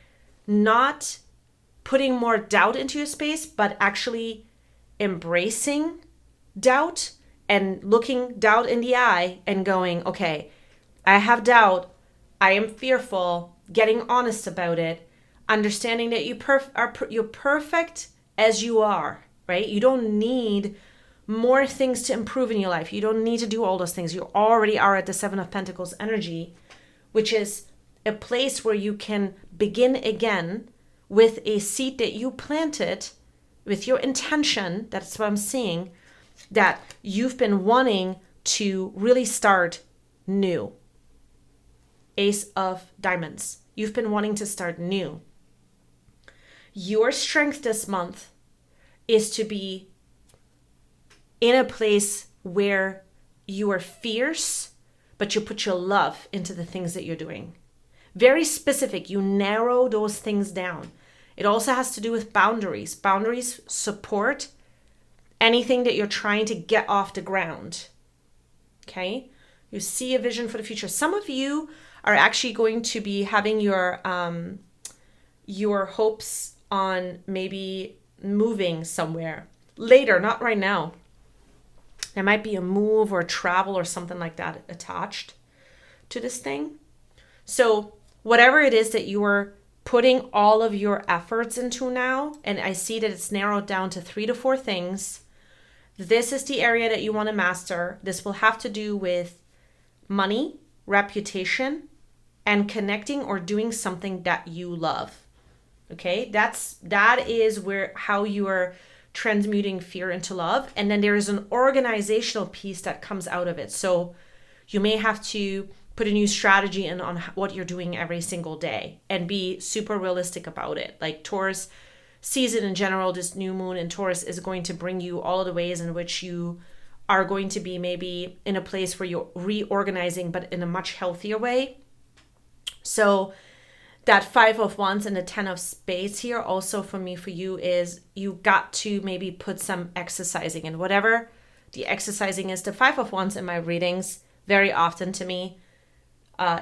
not putting more doubt into your space, but actually embracing doubt and looking doubt in the eye and going, okay, I have doubt. I am fearful, getting honest about it, understanding that you're perfect as you are, right? You don't need more things to improve in your life. You don't need to do all those things. You already are at the Seven of Pentacles energy, which is a place where you can begin again with a seed that you planted with your intention. That's what I'm seeing, that you've been wanting to really start new. Ace of Diamonds. You've been wanting to start new. Your strength this month is to be in a place where you are fierce, but you put your love into the things that you're doing. Very specific. You narrow those things down. It also has to do with boundaries. Boundaries support anything that you're trying to get off the ground. Okay? You see a vision for the future. Some of you are actually going to be having your hopes on maybe moving somewhere later, not right now. There might be a move or travel or something like that attached to this thing. So whatever it is that you are putting all of your efforts into now, and I see that it's narrowed down to 3 to 4 things. This is the area that you want to master. This will have to do with money, reputation, and connecting or doing something that you love. Okay, that is how you are transmuting fear into love. And then there is an organizational piece that comes out of it. So you may have to put a new strategy in on what you're doing every single day and be super realistic about it. Like Taurus season in general, this new moon in Taurus is going to bring you all of the ways in which you are going to be maybe in a place where you're reorganizing, but in a much healthier way. So that 5 of Wands and the 10 of Spades here also for you is you got to maybe put some exercising in. Whatever the exercising is. The 5 of Wands in my readings very often to me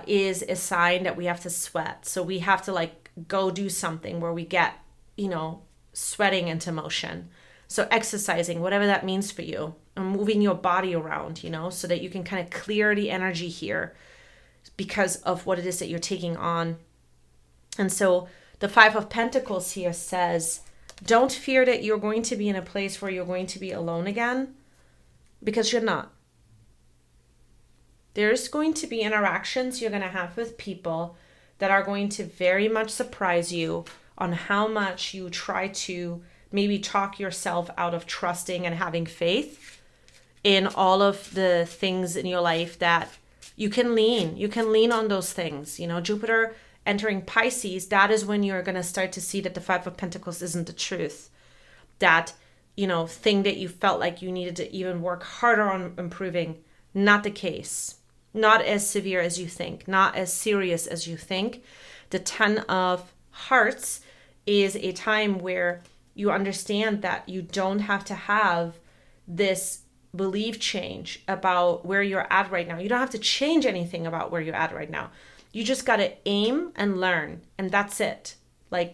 is a sign that we have to sweat. So we have to go do something where we get, sweating into motion. So exercising, whatever that means for you, and moving your body around, so that you can kind of clear the energy here because of what it is that you're taking on. And so the 5 of Pentacles here says, don't fear that you're going to be in a place where you're going to be alone again, because you're not. There's going to be interactions you're going to have with people that are going to very much surprise you on how much you try to maybe talk yourself out of trusting and having faith in all of the things in your life that you can lean. You can lean on those things. Jupiter entering Pisces, that is when you're going to start to see that the 5 of Pentacles isn't the truth. That, thing that you felt like you needed to even work harder on improving, not the case. Not as severe as you think, not as serious as you think. The 10 of Hearts is a time where you understand that you don't have to have this belief change about where you're at right now. You don't have to change anything about where you're at right now. You just got to aim and learn, and that's it.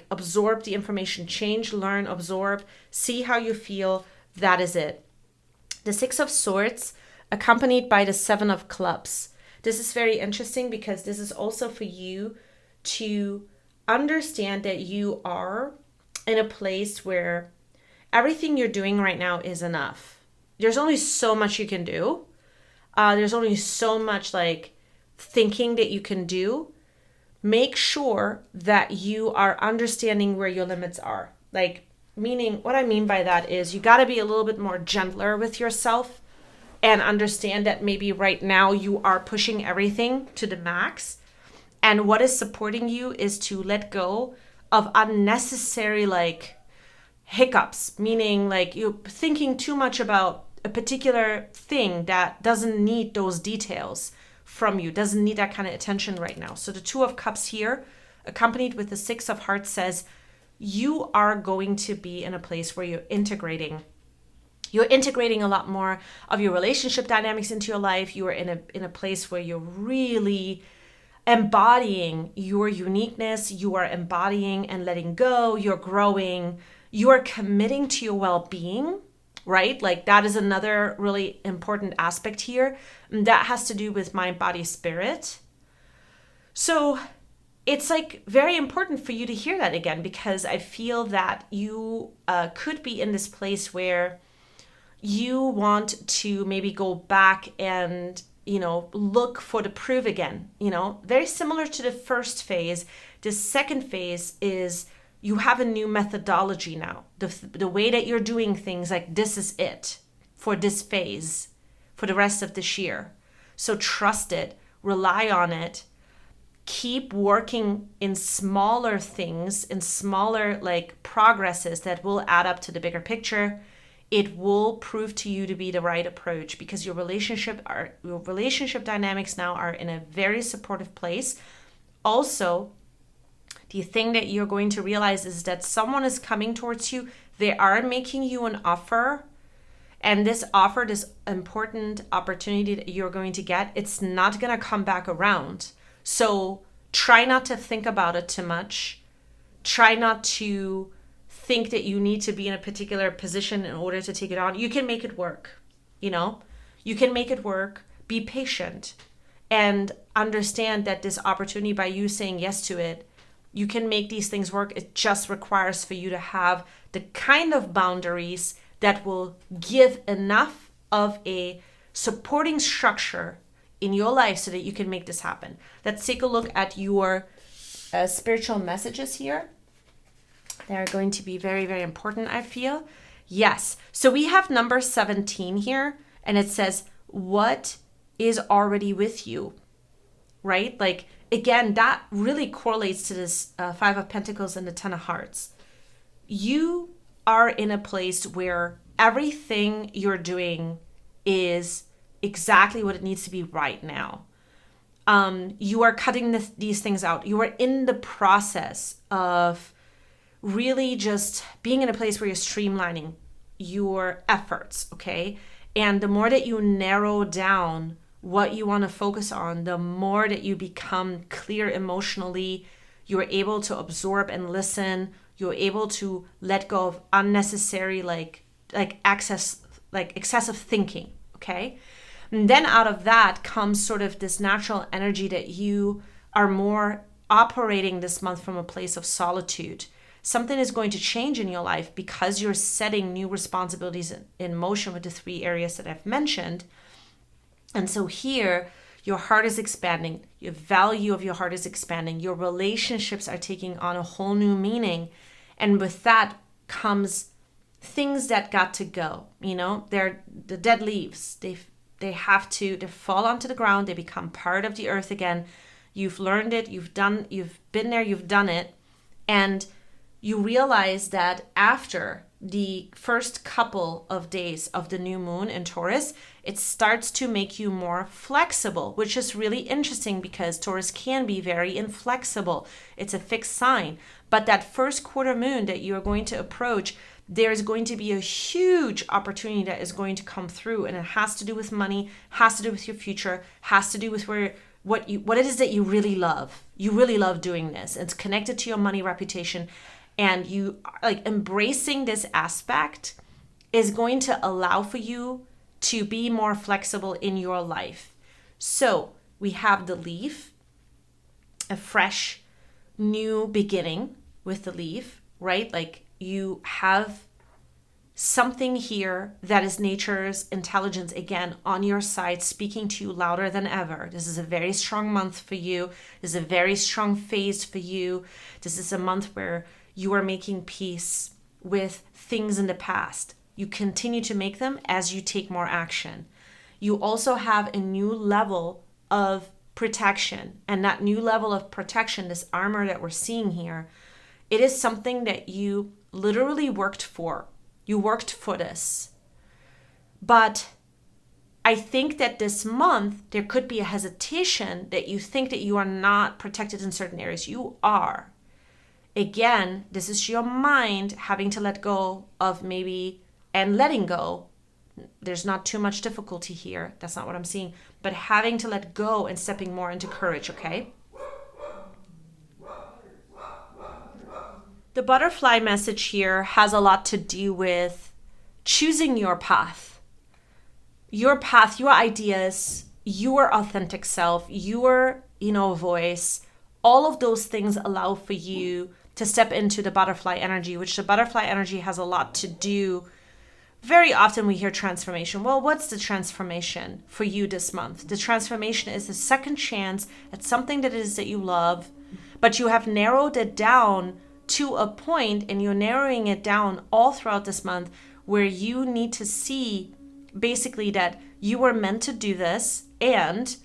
Absorb the information, change, learn, absorb, see how you feel. That is it. The 6 of Swords, accompanied by the 7 of Clubs. This is very interesting because this is also for you to understand that you are in a place where everything you're doing right now is enough. There's only so much you can do. There's only so much thinking that you can do. Make sure that you are understanding where your limits are. Meaning, what I mean by that is you got to be a little bit more gentler with yourself and understand that maybe right now you are pushing everything to the max. And what is supporting you is to let go of unnecessary hiccups, meaning like you're thinking too much about a particular thing that doesn't need those details from you, doesn't need that kind of attention right now. So the Two of Cups here, accompanied with the Six of Hearts, says you are going to be in a place where you're integrating a lot more of your relationship dynamics into your life. You are in a place where you're really embodying your uniqueness. You are embodying and letting go. You're growing. You are committing to your well-being, right? Like that is another really important aspect here. And that has to do with mind, body, spirit. So it's like very important for you to hear that again, because I feel that you could be in this place where you want to maybe go back and, look for the proof again, very similar to the first phase. The second phase is you have a new methodology now. The way that you're doing things, like this is it for this phase, for the rest of this year. So trust it, rely on it, keep working in smaller things, in smaller like progresses that will add up to the bigger picture. It will prove to you to be the right approach, because your relationship dynamics now are in a very supportive place. Also, the thing that you're going to realize is that someone is coming towards you. They are making you an offer. And this offer, this important opportunity that you're going to get, it's not going to come back around. So try not to think about it too much. Try not to think that you need to be in a particular position in order to take it on. You can make it work, You can make it work. Be patient and understand that this opportunity, by you saying yes to it, you can make these things work. It just requires for you to have the kind of boundaries that will give enough of a supporting structure in your life so that you can make this happen. Let's take a look at your spiritual messages here. They're going to be very, very important, I feel. Yes. So we have number 17 here, and it says, what is already with you, right? Like, again, that really correlates to this Five of Pentacles and the Ten of Hearts. You are in a place where everything you're doing is exactly what it needs to be right now. You are cutting these things out. You are in the process of really just being in a place where you're streamlining your efforts, okay? And the more that you narrow down what you want to focus on, the more that you become clear emotionally, you're able to absorb and listen, you're able to let go of unnecessary excessive thinking, okay? And then out of that comes sort of this natural energy that you are more operating this month from a place of solitude. Something is going to change in your life because you're setting new responsibilities in motion with the three areas that I've mentioned. And so here, your heart is expanding. Your value of your heart is expanding. Your relationships are taking on a whole new meaning. And with that comes things that got to go. They're the dead leaves. They fall onto the ground. They become part of the earth again. You've learned it. You've been there. You've done it. And you realize that after the first couple of days of the new moon in Taurus, it starts to make you more flexible, which is really interesting because Taurus can be very inflexible. It's a fixed sign. But that first quarter moon that you're going to approach, there's going to be a huge opportunity that is going to come through, and it has to do with money, has to do with your future, has to do with what it is that you really love. You really love doing this. It's connected to your money reputation. And you embracing this aspect is going to allow for you to be more flexible in your life. So we have the leaf, a fresh new beginning with the leaf, right? Like you have something here that is nature's intelligence again on your side, speaking to you louder than ever. This is a very strong month for you. This is a very strong phase for you. This is a month where you are making peace with things in the past. You continue to make them as you take more action. You also have a new level of protection. And that new level of protection, this armor that we're seeing here, it is something that you literally worked for. You worked for this. But I think that this month, there could be a hesitation that you think that you are not protected in certain areas. You are. Again, this is your mind having to let go of maybe, and letting go. There's not too much difficulty here. That's not what I'm seeing. But having to let go and stepping more into courage, okay? The butterfly message here has a lot to do with choosing your path. Your path, your ideas, your authentic self, your, voice. All of those things allow for you to step into the butterfly energy, which the butterfly energy has a lot to do. Very often we hear transformation. Well, what's the transformation for you this month? The transformation is a second chance at something that it is that you love, but you have narrowed it down to a point, and you're narrowing it down all throughout this month, where you need to see basically that you were meant to do this, and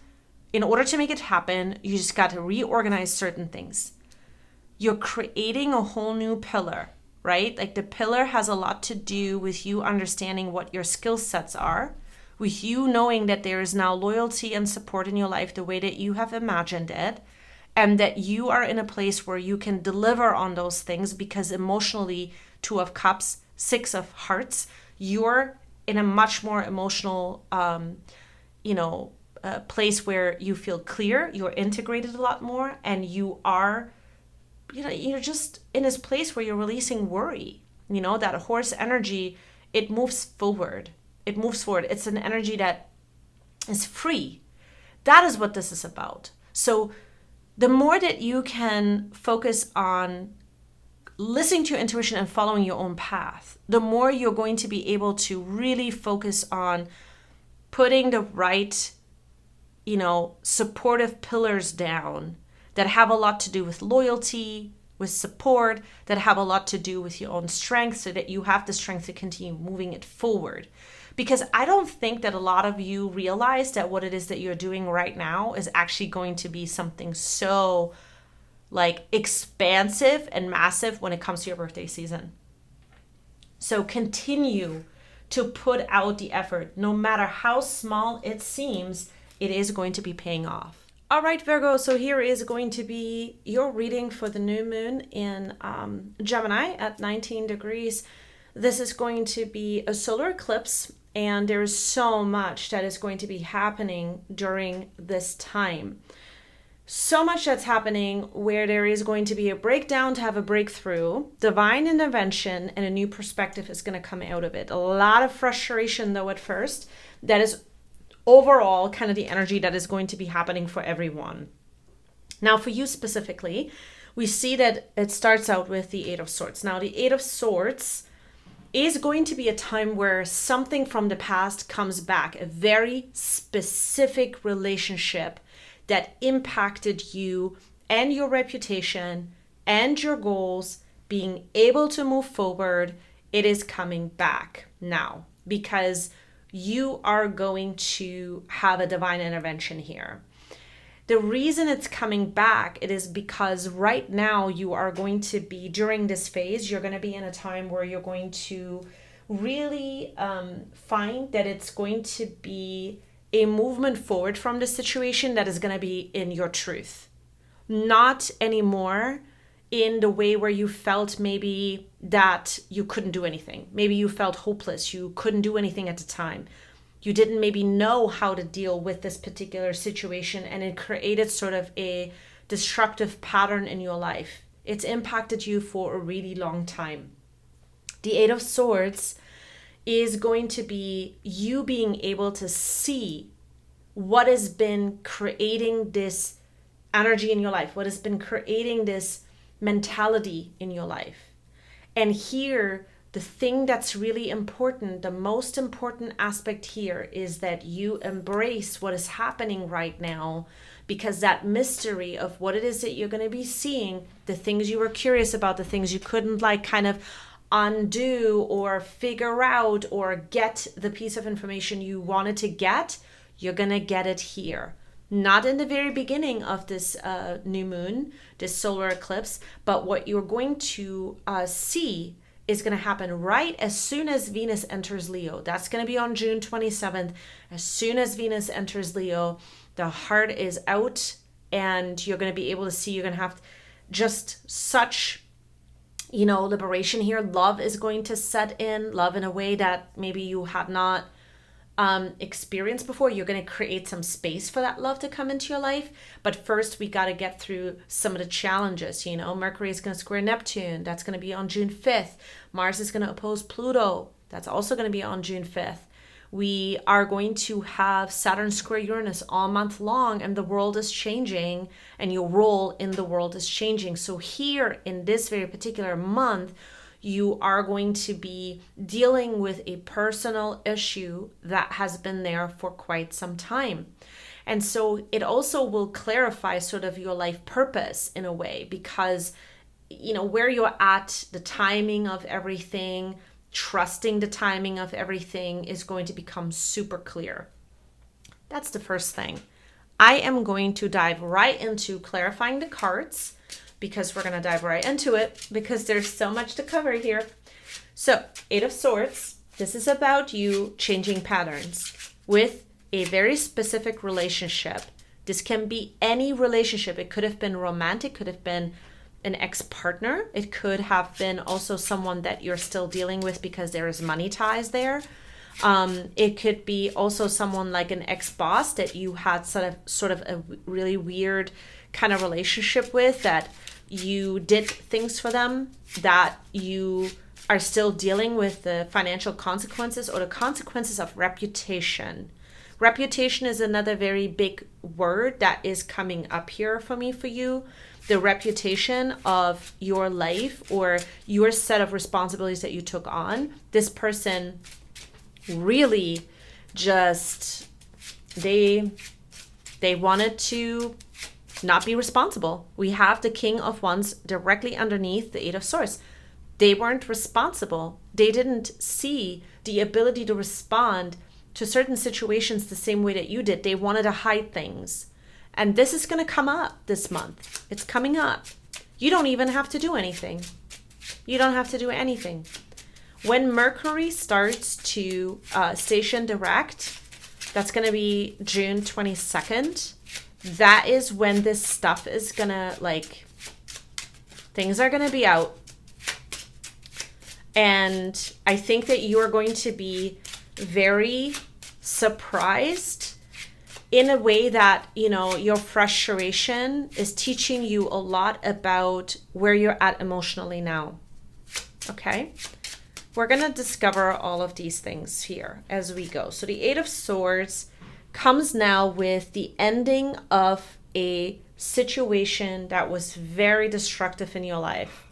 in order to make it happen, you just got to reorganize certain things. You're creating a whole new pillar, right? Like the pillar has a lot to do with you understanding what your skill sets are, with you knowing that there is now loyalty and support in your life the way that you have imagined it, and that you are in a place where you can deliver on those things, because emotionally, 2 of Cups, 6 of Hearts, you're in a much more emotional, place where you feel clear, you're integrated a lot more, and you are, you're just in this place where you're releasing worry. That horse energy, it moves forward. It moves forward. It's an energy that is free. That is what this is about. So the more that you can focus on listening to your intuition and following your own path, the more you're going to be able to really focus on putting the right, supportive pillars down that have a lot to do with loyalty, with support, that have a lot to do with your own strength, so that you have the strength to continue moving it forward. Because I don't think that a lot of you realize that what it is that you're doing right now is actually going to be something so expansive and massive when it comes to your birthday season. So continue to put out the effort. No matter how small it seems, it is going to be paying off. All right, Virgo, so here is going to be your reading for the new moon in Gemini at 19 degrees. This is going to be a solar eclipse, and there's so much that is going to be happening during this time. So much that's happening where there is going to be a breakdown to have a breakthrough, divine intervention, and a new perspective is going to come out of it. A lot of frustration, though, at first. That is overall kind of the energy that is going to be happening for everyone. Now, for you specifically, we see that it starts out with the 8 of Swords. Now, the 8 of Swords is going to be a time where something from the past comes back, a very specific relationship that impacted you and your reputation and your goals, being able to move forward. It is coming back now because you are going to have a divine intervention here. The reason it's coming back, it is because right now you are going to be, during this phase, you're going to be in a time where you're going to really find that it's going to be a movement forward from the situation that is going to be in your truth. Not anymore in the way where you felt maybe that you couldn't do anything. Maybe you felt hopeless. You couldn't do anything at the time. You didn't maybe know how to deal with this particular situation, and it created sort of a destructive pattern in your life. It's impacted you for a really long time. The 8 of Swords is going to be you being able to see what has been creating this energy in your life, what has been creating this mentality in your life. And here, the thing that's really important, the most important aspect here, is that you embrace what is happening right now, because that mystery of what it is that you're going to be seeing, the things you were curious about, the things you couldn't kind of undo or figure out or get the piece of information you wanted to get, you're going to get it here. Not in the very beginning of this new moon, this solar eclipse, but what you're going to see is going to happen right as soon as Venus enters Leo. That's going to be on June 27th. As soon as Venus enters Leo, the heart is out, and you're going to be able to see, you're going to have just such, liberation here. Love is going to set in, love in a way that maybe you had not experienced before. You're going to create some space for that love to come into your life. But first, we got to get through some of the challenges. Mercury is going to square Neptune. That's going to be on June 5th. Mars is going to oppose Pluto. That's also going to be on June 5th. We are going to have Saturn square Uranus all month long, and the world is changing, and your role in the world is changing. So here in this very particular month, you are going to be dealing with a personal issue that has been there for quite some time. And so it also will clarify sort of your life purpose in a way, because, where you're at, the timing of everything, trusting the timing of everything is going to become super clear. That's the first thing. I am going to dive right into clarifying the cards, because we're going to dive right into it, because there's so much to cover here. So, Eight of Swords, this is about you changing patterns with a very specific relationship. This can be any relationship. It could have been romantic, could have been an ex-partner. It could have been also someone that you're still dealing with because there is money ties there. It could be also someone like an ex-boss that you had sort of a really weird kind of relationship with, that you did things for them, that you are still dealing with the financial consequences or the consequences of reputation. Reputation is another very big word that is coming up here for me, for you. The reputation of your life or your set of responsibilities that you took on. This person really just, they wanted to not be responsible. We have the King of Wands directly underneath the Eight of Swords. They weren't responsible. They didn't see the ability to respond to certain situations the same way that you did. They wanted to hide things. And this is going to come up this month. It's coming up. You don't even have to do anything. You don't have to do anything. When Mercury starts to station direct, that's going to be June 22nd. That is when this stuff is going to, things are going to be out. And I think that you are going to be very surprised in a way that, your frustration is teaching you a lot about where you're at emotionally now. Okay? We're going to discover all of these things here as we go. So the Eight of Swords comes now with the ending of a situation that was very destructive in your life.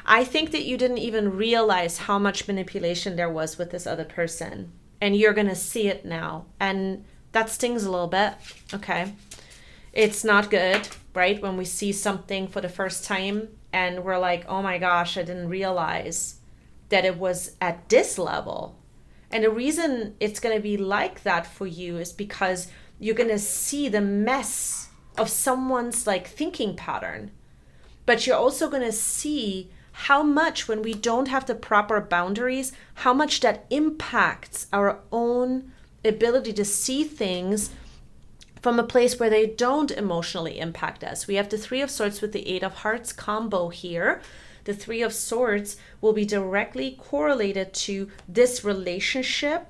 I think that you didn't even realize how much manipulation there was with this other person. And you're going to see it now. And that stings a little bit, okay? It's not good, right? When we see something for the first time and we're like, oh my gosh, I didn't realize that it was at this level. And the reason it's going to be like that for you is because you're going to see the mess of someone's thinking pattern. But you're also going to see how much, when we don't have the proper boundaries, how much that impacts our own ability to see things from a place where they don't emotionally impact us. We have the Three of Swords with the Eight of Hearts combo here. The Three of Swords will be directly correlated to this relationship,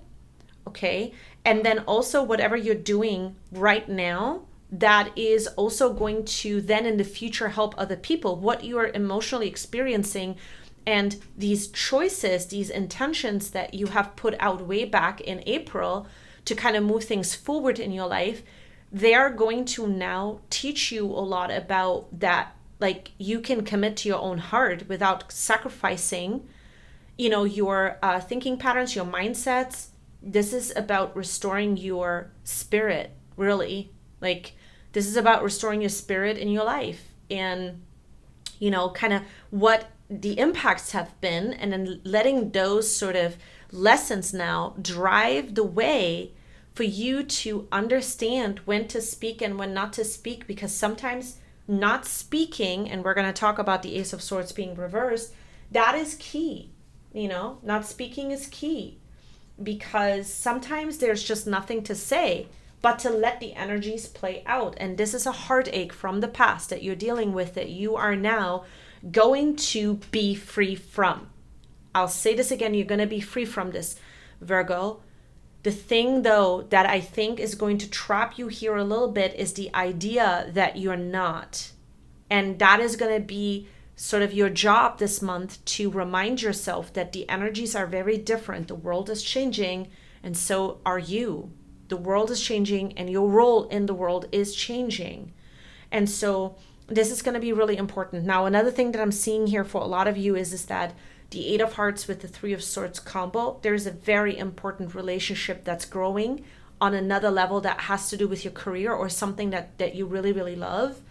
okay? And then also whatever you're doing right now, that is also going to then in the future help other people. What you are emotionally experiencing and these choices, these intentions that you have put out way back in April to kind of move things forward in your life, they are going to now teach you a lot about that. You can commit to your own heart without sacrificing, your thinking patterns, your mindsets. This is about restoring your spirit, really. This is about restoring your spirit in your life and, kind of what the impacts have been, and then letting those sort of lessons now drive the way for you to understand when to speak and when not to speak, because sometimes not speaking, and we're going to talk about the Ace of Swords being reversed, that is key. Not speaking is key, because sometimes there's just nothing to say but to let the energies play out. And this is a heartache from the past that you're dealing with, that you are now going to be free from. I'll say this again, you're going to be free from this, Virgo. The thing, though, that I think is going to trap you here a little bit is the idea that you're not. And that is going to be sort of your job this month, to remind yourself that the energies are very different. The world is changing, and so are you. The world is changing, and your role in the world is changing. And so this is going to be really important. Now, another thing that I'm seeing here for a lot of you is that the Eight of Hearts with the Three of Swords combo, there's a very important relationship that's growing on another level that has to do with your career or something that you really, really love,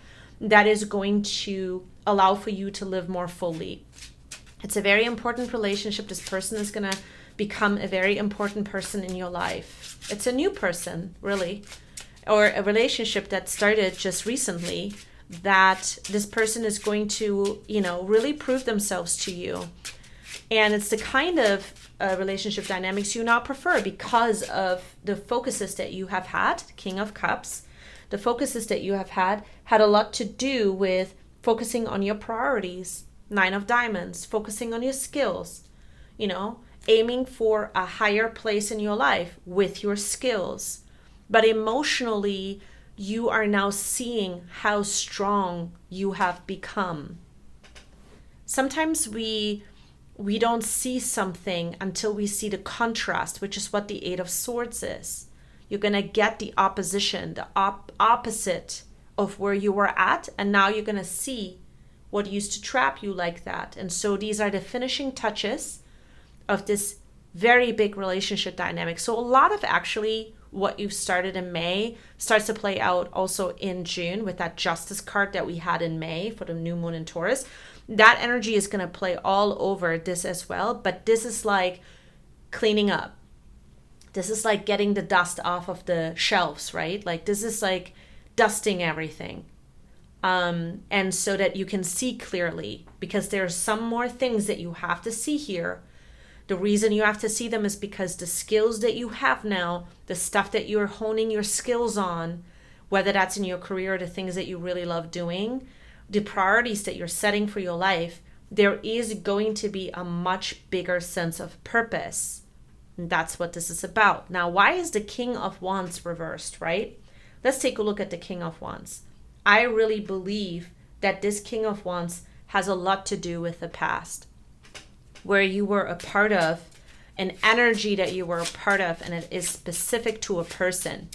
that is going to allow for you to live more fully. It's a very important relationship. This person is going to become a very important person in your life. It's a new person, really, or a relationship that started just recently, that this person is going to, really prove themselves to you. And it's the kind of relationship dynamics you now prefer because of the focuses that you have had. King of Cups, the focuses that you have had a lot to do with focusing on your priorities. Nine of Diamonds, focusing on your skills, aiming for a higher place in your life with your skills. But emotionally, you are now seeing how strong you have become. Sometimes we don't see something until we see the contrast, which is what the Eight of Swords is. You're going to get the opposition, the opposite of where you were at, and now you're going to see what used to trap you like that. And so these are the finishing touches of this very big relationship dynamic. So a lot of actually what you've started in May starts to play out also in June with that Justice card that we had in May for the new moon in Taurus. That energy is going to play all over this as well. But this is like cleaning up. This is like getting the dust off of the shelves, right? Like this is like dusting everything. And so that you can see clearly, because there's some more things that you have to see here. The reason you have to see them is because the skills that you have now, the stuff that you're honing your skills on, whether that's in your career or the things that you really love doing, the priorities that you're setting for your life, there is going to be a much bigger sense of purpose. And that's what this is about. Now, why is the King of Wands reversed, right? Let's take a look at the King of Wands. I really believe that this King of Wands has a lot to do with the past, where you were a part of, an energy that you were a part of, and it is specific to a person.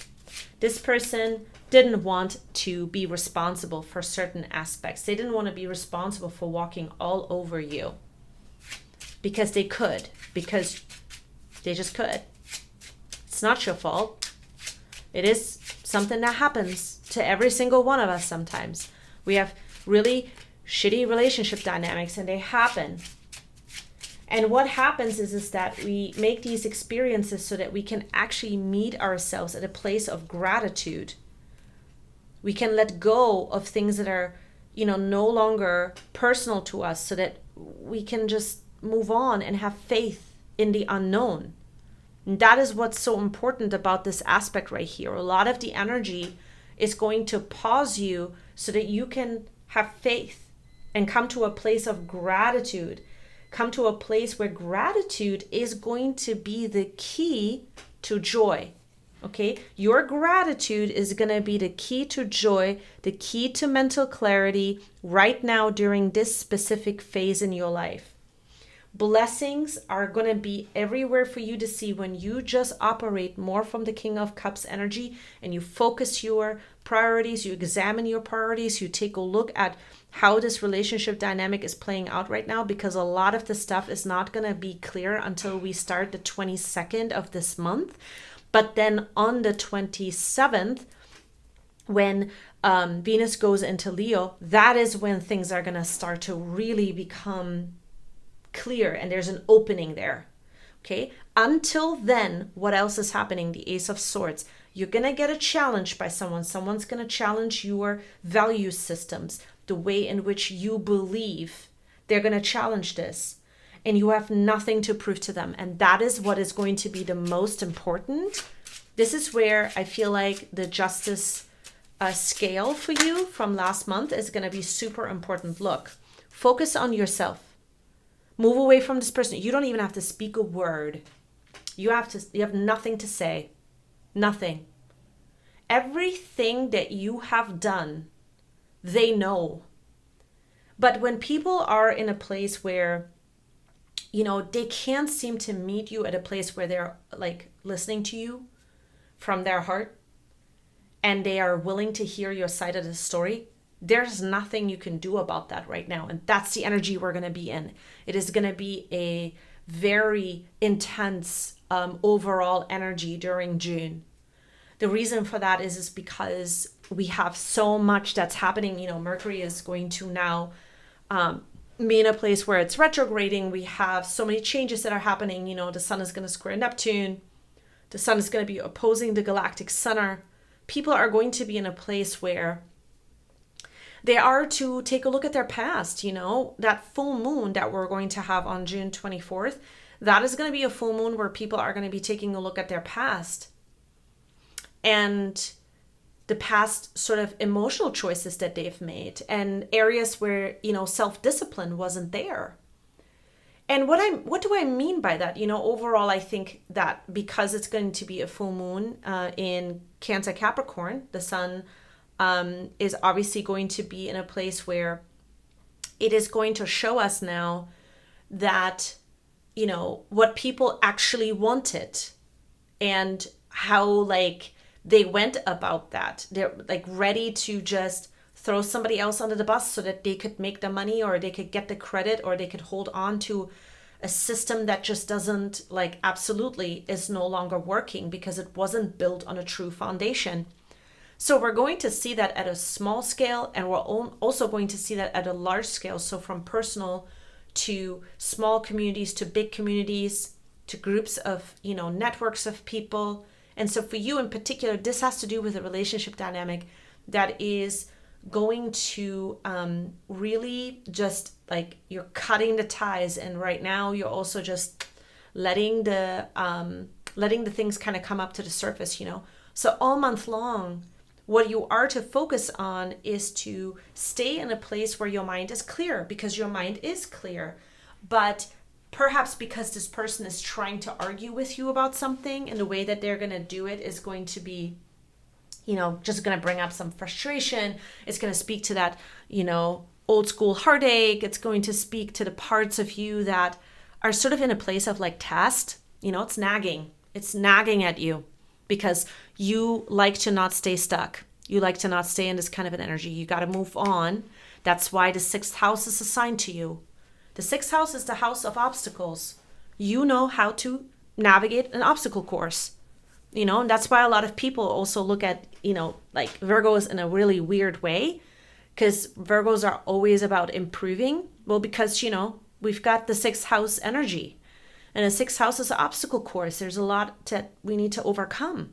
This person didn't want to be responsible for certain aspects. They didn't want to be responsible for walking all over you because they could, because they just could. It's not your fault. It is something that happens to every single one of us sometimes. We have really shitty relationship dynamics and they happen. And what happens is that we make these experiences so that we can actually meet ourselves at a place of gratitude. We can let go of things that are, no longer personal to us, so that we can just move on and have faith in the unknown. And that is what's so important about this aspect right here. A lot of the energy is going to pause you so that you can have faith and come to a place of gratitude. Come to a place where gratitude is going to be the key to joy. Okay? Your gratitude is going to be the key to joy, the key to mental clarity right now during this specific phase in your life. Blessings are going to be everywhere for you to see when you just operate more from the King of Cups energy and you focus your priorities, you examine your priorities, you take a look at how this relationship dynamic is playing out right now, because a lot of the stuff is not going to be clear until we start the 22nd of this month. But then on the 27th, when Venus goes into Leo, that is when things are going to start to really become clear and there's an opening there. Okay, until then, what else is happening? The Ace of Swords. You're going to get a challenge by someone. Someone's going to challenge your value systems, the way in which you believe. They're going to challenge this. and you have nothing to prove to them. And that is what is going to be the most important. This is where I feel like the justice scale for you from last month is going to be super important. Look, focus on yourself. Move away from this person. You don't even have to speak a word. You have nothing to say. Nothing. Everything that you have done, they know. But when people are in a place where, they can't seem to meet you at a place where they're like listening to you from their heart, and they are willing to hear your side of the story, there's nothing you can do about that right now. And that's the energy we're going to be in. It is going to be a very intense overall energy during June. The reason for that is because we have so much that's happening. Mercury is going to now be in a place where it's retrograding. We have so many changes that are happening. The sun is going to square Neptune. The sun is going to be opposing the galactic center. People are going to be in a place where they are to take a look at their past. That full moon that we're going to have on June 24th, that is going to be a full moon where people are going to be taking a look at their past and the past sort of emotional choices that they've made, and areas where, self-discipline wasn't there. And what do I mean by that? Overall, I think that because it's going to be a full moon in Cancer Capricorn, the sun is obviously going to be in a place where it is going to show us now that, what people actually wanted and how they went about that. They're ready to just throw somebody else under the bus so that they could make the money, or they could get the credit, or they could hold on to a system that just doesn't absolutely is no longer working because it wasn't built on a true foundation. So we're going to see that at a small scale, and we're also going to see that at a large scale. So from personal to small communities to big communities to groups of, networks of people. And so for you in particular, this has to do with a relationship dynamic that is going to really just you're cutting the ties, and right now you're also just letting the things kind of come up to the surface. So all month long, what you are to focus on is to stay in a place where your mind is clear, because your mind is clear. But perhaps because this person is trying to argue with you about something, and the way that they're going to do it is going to be, just going to bring up some frustration. It's going to speak to that, old school heartache. It's going to speak to the parts of you that are sort of in a place of test. It's nagging. It's nagging at you because you like to not stay stuck. You like to not stay in this kind of an energy. You got to move on. That's why the 6th house is assigned to you. The 6th house is the house of obstacles. You know how to navigate an obstacle course. And that's why a lot of people also look at, Virgos in a really weird way, because Virgos are always about improving. Well, because, we've got the 6th house energy, and the 6th house is an obstacle course. There's a lot that we need to overcome.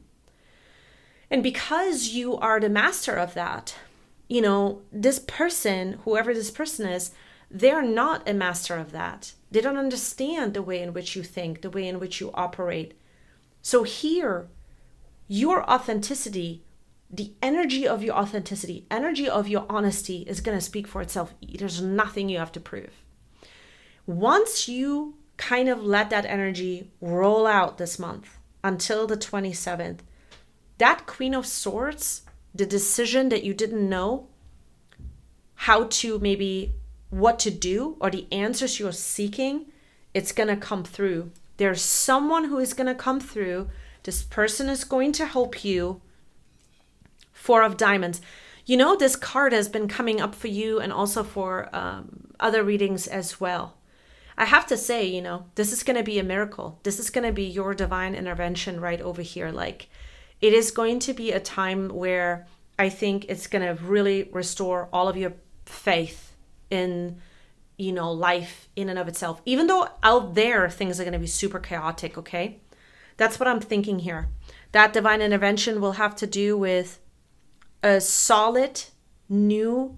And because you are the master of that, this person, whoever this person is, they're not a master of that. They don't understand the way in which you think, the way in which you operate. So here, your authenticity, the energy of your authenticity, energy of your honesty is going to speak for itself. There's nothing you have to prove. Once you kind of let that energy roll out this month until the 27th, that Queen of Swords, the decision that you didn't know how to maybe what to do, or the answers you're seeking, it's going to come through. There's someone who is going to come through. This person is going to help you. 4 of Diamonds. This card has been coming up for you and also for other readings as well. I have to say, this is going to be a miracle. This is going to be your divine intervention right over here. It is going to be a time where I think it's going to really restore all of your faith in, life in and of itself. Even though out there, things are going to be super chaotic, okay? That's what I'm thinking here. That divine intervention will have to do with a solid new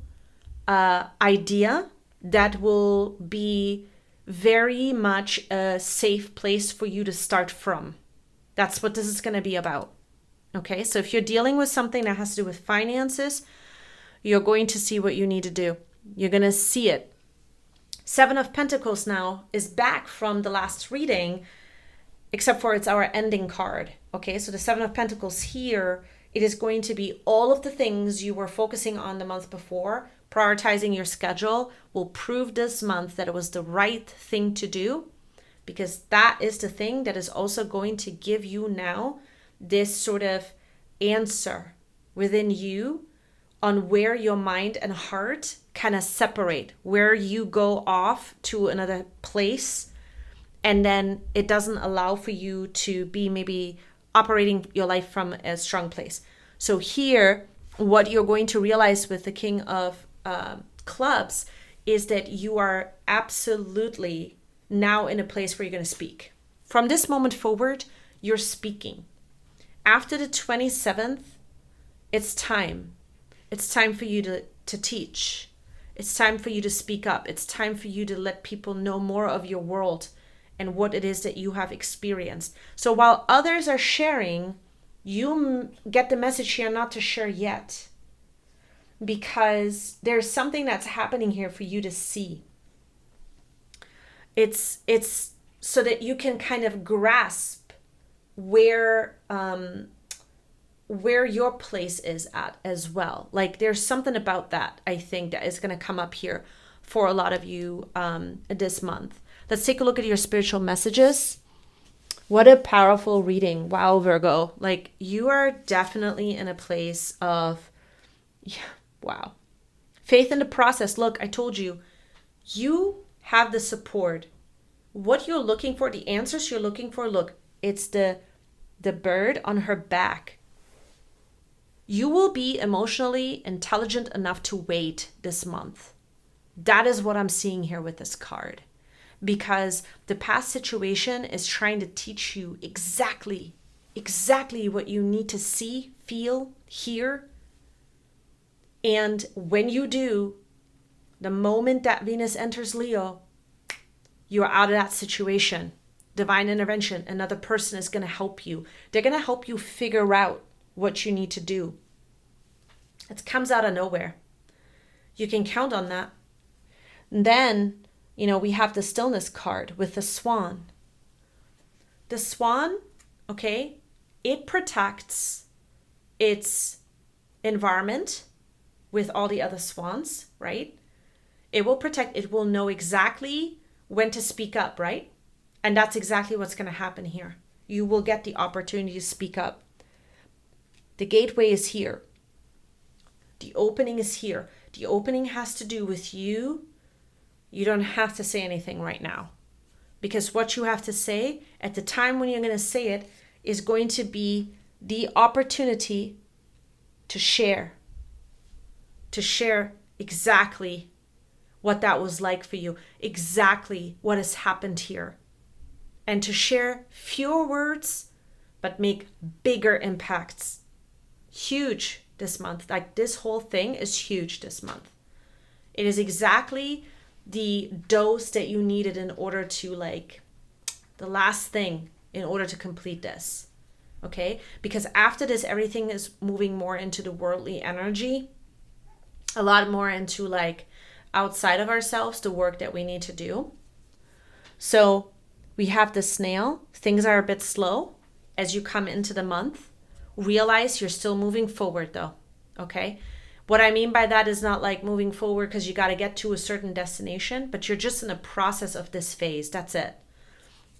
idea that will be very much a safe place for you to start from. That's what this is going to be about. Okay, so if you're dealing with something that has to do with finances, you're going to see what you need to do. You're going to see it. Seven of Pentacles now is back from the last reading, except for it's our ending card. Okay, so the Seven of Pentacles here, it is going to be all of the things you were focusing on the month before. Prioritizing your schedule will prove this month that it was the right thing to do, because that is the thing that is also going to give you now this sort of answer within you on where your mind and heart kind of separate, where you go off to another place, and then it doesn't allow for you to be maybe operating your life from a strong place. So here, what you're going to realize with the King of Clubs is that you are absolutely now in a place where you're going to speak. From this moment forward, you're speaking. After the 27th, it's time. It's time for you to teach. It's time for you to speak up. It's time for you to let people know more of your world and what it is that you have experienced. So while others are sharing, you get the message here not to share yet, because there's something that's happening here for you to see. It's so that you can kind of grasp where your place is at as well. Like there's something about that, I think, that is going to come up here for a lot of you this month. Let's take a look at your spiritual messages. What a powerful reading. Wow, Virgo. Like you are definitely in a place of, wow. Faith in the process. Look, I told you, you have the support. What you're looking for, the answers you're looking for, look, it's the bird on her back. You will be emotionally intelligent enough to wait this month. That is what I'm seeing here with this card. Because the past situation is trying to teach you exactly what you need to see, feel, hear. And when you do, the moment that Venus enters Leo, you are out of that situation. Divine intervention, another person is going to help you. They're going to help you figure out what you need to do. It comes out of nowhere. You can count on that. And then, we have the stillness card with the swan. The swan, okay, it protects its environment with all the other swans, right? It will protect, it will know exactly when to speak up, right? And that's exactly what's going to happen here. You will get the opportunity to speak up. The gateway is here. The opening is here. The opening has to do with you. You don't have to say anything right now, because what you have to say at the time when you're going to say it is going to be the opportunity to share exactly what that was like for you, exactly what has happened here, and to share fewer words but make bigger impacts. Huge this month. Like this whole thing is huge this month. It is exactly the dose that you needed in order to, like, the last thing in order to complete this. Okay? Because after this, everything is moving more into the worldly energy, a lot more into like outside of ourselves, the work that we need to do. So we have the snail. Things are a bit slow as you come into the month. Realize you're still moving forward though. Okay? What I mean by that is not like moving forward because you got to get to a certain destination, but you're just in a process of this phase. That's it.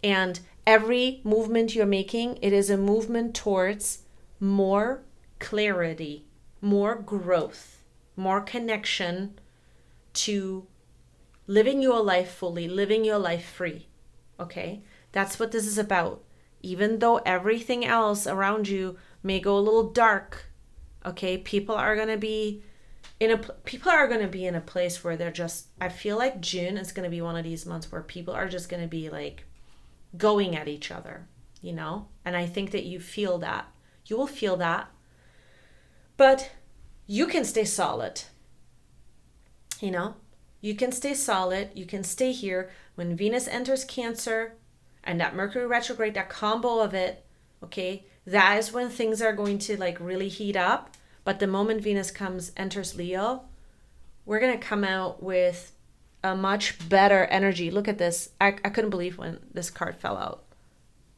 And every movement you're making, it is a movement towards more clarity, more growth, more connection to living your life fully, living your life free. Okay? That's what this is about. Even though everything else around you may go a little dark, okay, people are going to be in a place where they're just, I feel like June is going to be one of these months where people are just going to be like going at each other, And I think that you feel that. You will feel that. But you can stay solid. You can stay solid. You can stay here. When Venus enters Cancer and that Mercury retrograde, that combo of it, okay, that is when things are going to like really heat up. But the moment Venus enters Leo, we're going to come out with a much better energy. Look at this. I couldn't believe when this card fell out.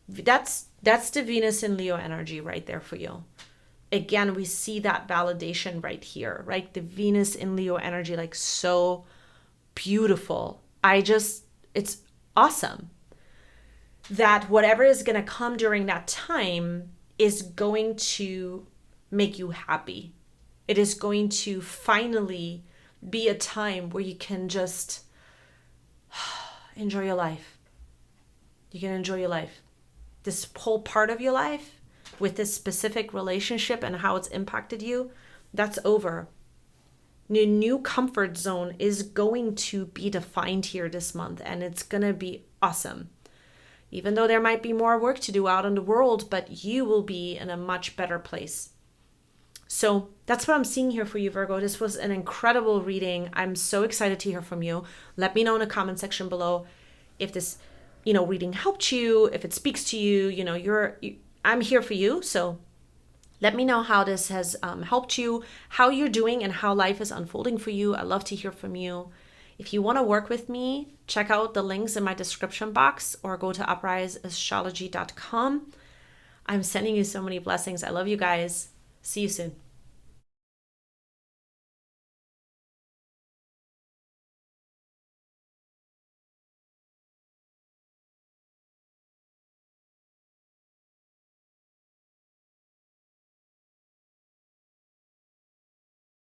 That's the Venus in Leo energy right there for you. Again, we see that validation right here, right? The Venus in Leo energy, like so beautiful. It's awesome that whatever is going to come during that time is going to make you happy. It is going to finally be a time where you can just enjoy your life. You can enjoy your life. This whole part of your life with this specific relationship and how it's impacted you, that's over. The new comfort zone is going to be defined here this month, and it's going to be awesome. Even though there might be more work to do out in the world, but you will be in a much better place. So that's what I'm seeing here for you, Virgo. This was an incredible reading. I'm so excited to hear from you. Let me know in the comment section below if this, reading helped you, if it speaks to you. I'm here for you. So let me know how this has helped you, how you're doing, and how life is unfolding for you. I love to hear from you. If you want to work with me, check out the links in my description box or go to upriseastrology.com. I'm sending you so many blessings. I love you guys. See you soon.